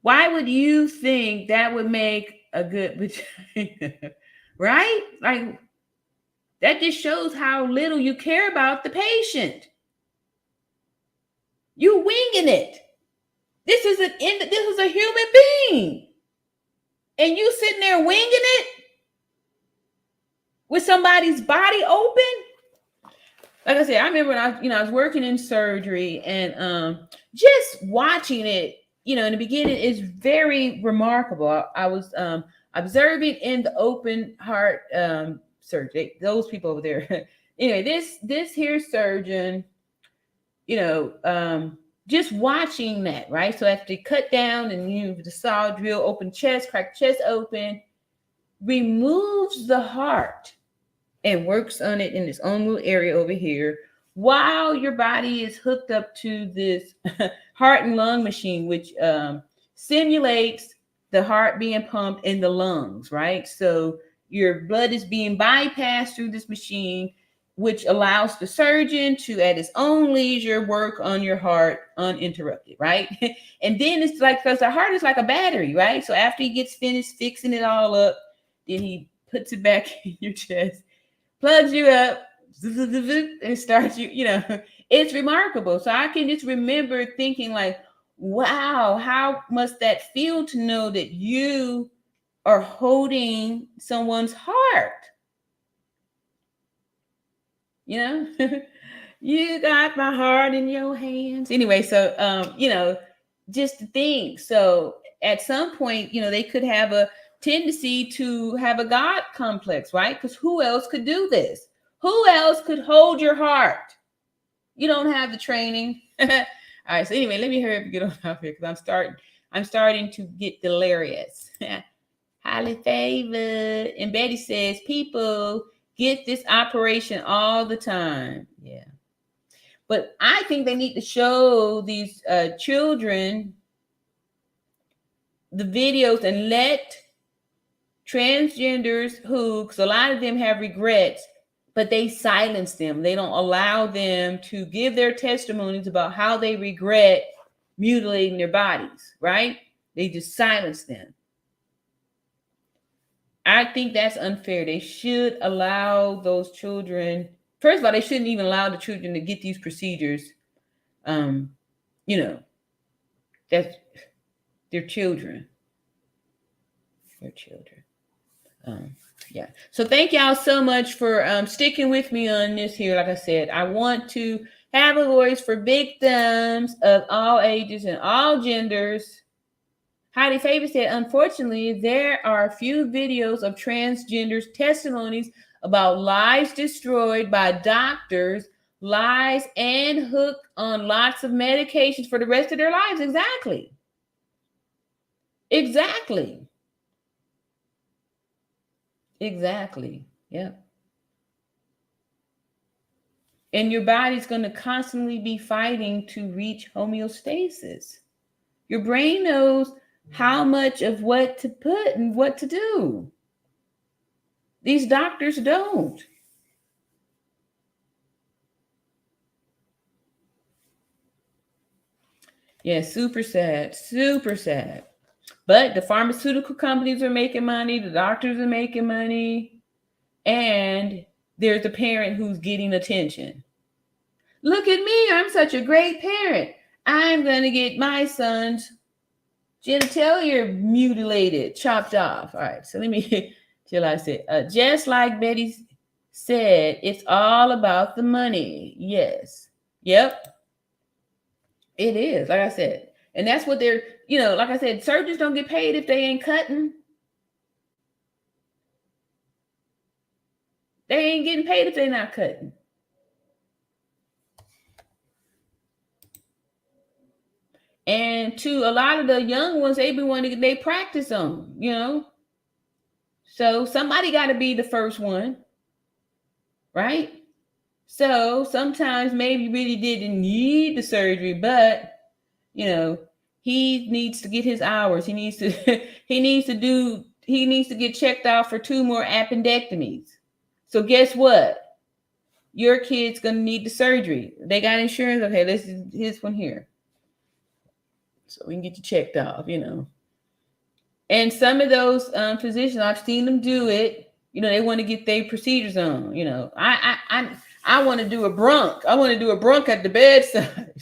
Why would you think that would make a good vagina? Right? Like, that just shows how little you care about the patient. You winging it. This is a human being. And you sitting there winging it with somebody's body open. Like I said, I remember when I was working in surgery and just watching it, in the beginning is very remarkable. I was observing in the open heart surgery, those people over there. Anyway, this here surgeon, just watching that, right? So after they cut down and the saw drill, open chest, crack chest open, removes the heart and works on it in its own little area over here while your body is hooked up to this heart and lung machine, which simulates the heart being pumped in the lungs, right? So your blood is being bypassed through this machine, which allows the surgeon to, at his own leisure, work on your heart uninterrupted, right? And then it's like, because the heart is like a battery, right? So after he gets finished fixing it all up, then he puts it back in your chest, plugs you up, and starts it's remarkable. So I can just remember thinking like, wow, how must that feel to know that you are holding someone's heart? You got my heart in your hands. Anyway, so just to think. So at some point, they could have a tendency to have a God complex, right? Because who else could do this? Who else could hold your heart? You don't have the training. All right. So anyway, let me hurry up and get on off here because I'm starting to get delirious. Highly favored. And Betty says people get this operation all the time. Yeah. But I think they need to show these children the videos and let transgenders who, because a lot of them have regrets, but they silence them. They don't allow them to give their testimonies about how they regret mutilating their bodies, right? They just silence them. I think that's unfair. They should allow those children. First of all, they shouldn't even allow the children to get these procedures. You know, that's their children. Their children. Yeah. So thank y'all so much for sticking with me on this here. Like I said, I want to have a voice for victims of all ages and all genders. Heidi Favor said, unfortunately, there are a few videos of transgenders' testimonies about lives destroyed by doctors, lies, and hooked on lots of medications for the rest of their lives. Exactly. Exactly. Exactly. Yeah. And your body's going to constantly be fighting to reach homeostasis. Your brain knows how much of what to put and what to do. These doctors don't. Yeah, super sad. Super sad. But the pharmaceutical companies are making money. The doctors are making money. And there's a parent who's getting attention. Look at me. I'm such a great parent. I'm going to get my son's genitalia mutilated, chopped off. All right. So let me, till I said, just like Betty said, it's all about the money. Yes. Yep. It is. Like I said. And that's what they're, you know, like I said, surgeons don't get paid if they ain't cutting. They ain't getting paid if they're not cutting. And to a lot of the young ones, they be wanting to get their practice on, you know. So somebody got to be the first one, right? So sometimes maybe really didn't need the surgery, but you know, he needs to get his hours. He needs to get checked out for 2 more appendectomies. So guess what? Your kid's gonna need the surgery. They got insurance. Okay, this is his one here. So we can get you checked off, you know. And some of those physicians, I've seen them do it. You know, they want to get their procedures on. You know, I want to do a bronch. I want to do a bronch at the bedside.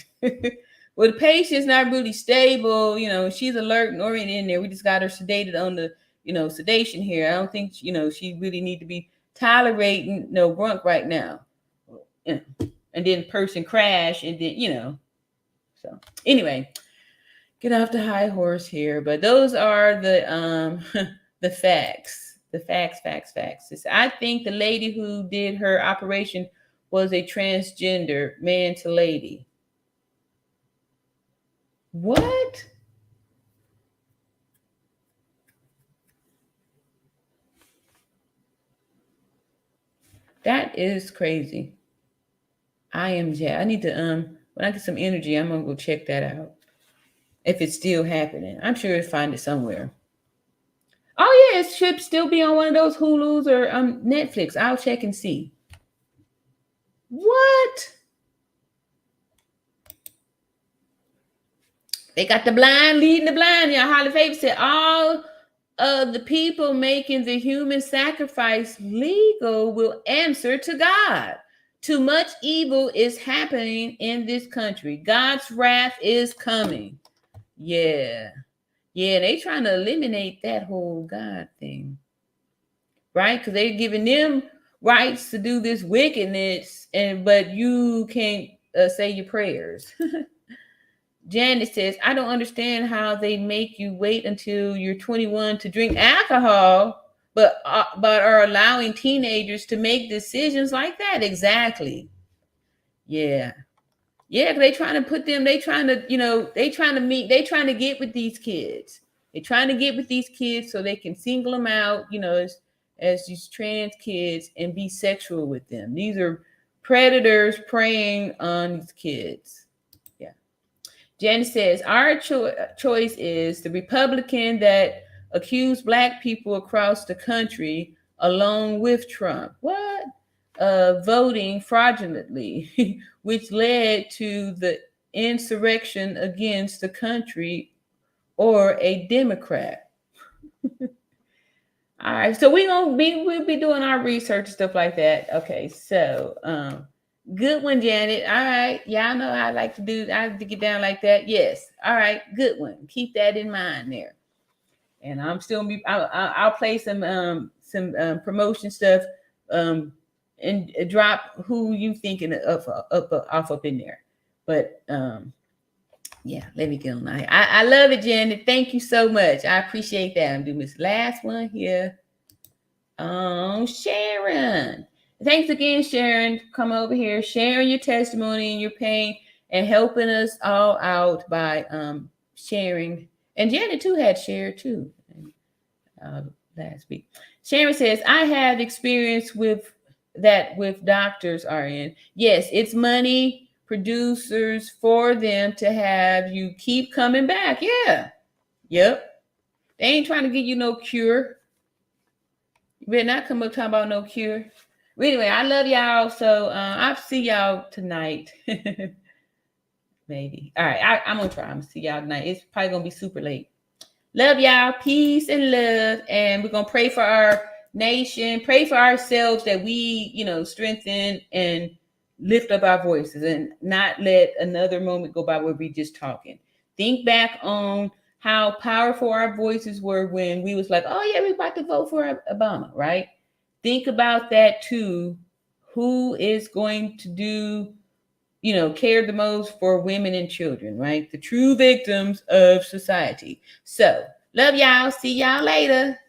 Well, the patient's not really stable. You know, she's alert and oriented in there. We just got her sedated on the, you know, sedation here. I don't think, you know, she really need to be tolerating no bronch right now. You know, and then person crash and then, you know. So anyway, get off the high horse here. But those are the the facts. The facts. I think the lady who did her operation was a transgender man to lady. What? That is crazy. I need to when I get some energy, I'm gonna go check that out. If it's still happening. I'm sure I'll find it somewhere. Oh yeah, it should still be on one of those Hulus or Netflix. I'll check and see. What? They got the blind leading the blind. You know, Holly Favor said all of the people making the human sacrifice legal will answer to God. Too much evil is happening in this country. God's wrath is coming. Yeah. Yeah, they trying to eliminate that whole God thing. Right? Because they're giving them rights to do this wickedness, but you can't say your prayers. Janice says, I don't understand how they make you wait until you're 21 to drink alcohol, but are allowing teenagers to make decisions like that. Exactly. Yeah. Yeah, they trying to put them, they trying to get with these kids. They're trying to get with these kids so they can single them out, you know, as these trans kids and be sexual with them. These are predators preying on these kids. Yeah. Jen says, our choice is the Republican that accused Black people across the country, along with Trump. What? Voting fraudulently, which led to the insurrection against the country, or a Democrat. All right, so we'll be doing our research, stuff like that. Okay, so good one, Janet. All right, y'all know I like to do. I like to get down like that. Yes. All right, good one. Keep that in mind there. And I'm still be. I'll play some promotion stuff. And drop who you thinking of up in there. But yeah, let me get on. I love it, Janet. Thank you so much. I appreciate that. I'm doing this last one here. Sharon. Thanks again, Sharon. Come over here, sharing your testimony and your pain and helping us all out by sharing. And Janet too had shared too last week. Sharon says, I have experience with doctors are in. Yes, it's money producers for them to have you keep coming back. Yeah. Yep. They ain't trying to give you no cure. You better not come up talking about no cure. But anyway, I love y'all. So I'll see y'all tonight. Maybe. All right. I'm going to try. I'm going to see y'all tonight. It's probably going to be super late. Love y'all. Peace and love. And we're going to pray for our nation. Pray for ourselves that we, strengthen and lift up our voices and not let another moment go by where we just talking. Think back on how powerful our voices were when we was like, oh yeah, we're about to vote for Obama, right? Think about that too. Who is going to do, care the most for women and children, right? The true victims of society. So love y'all. See y'all later.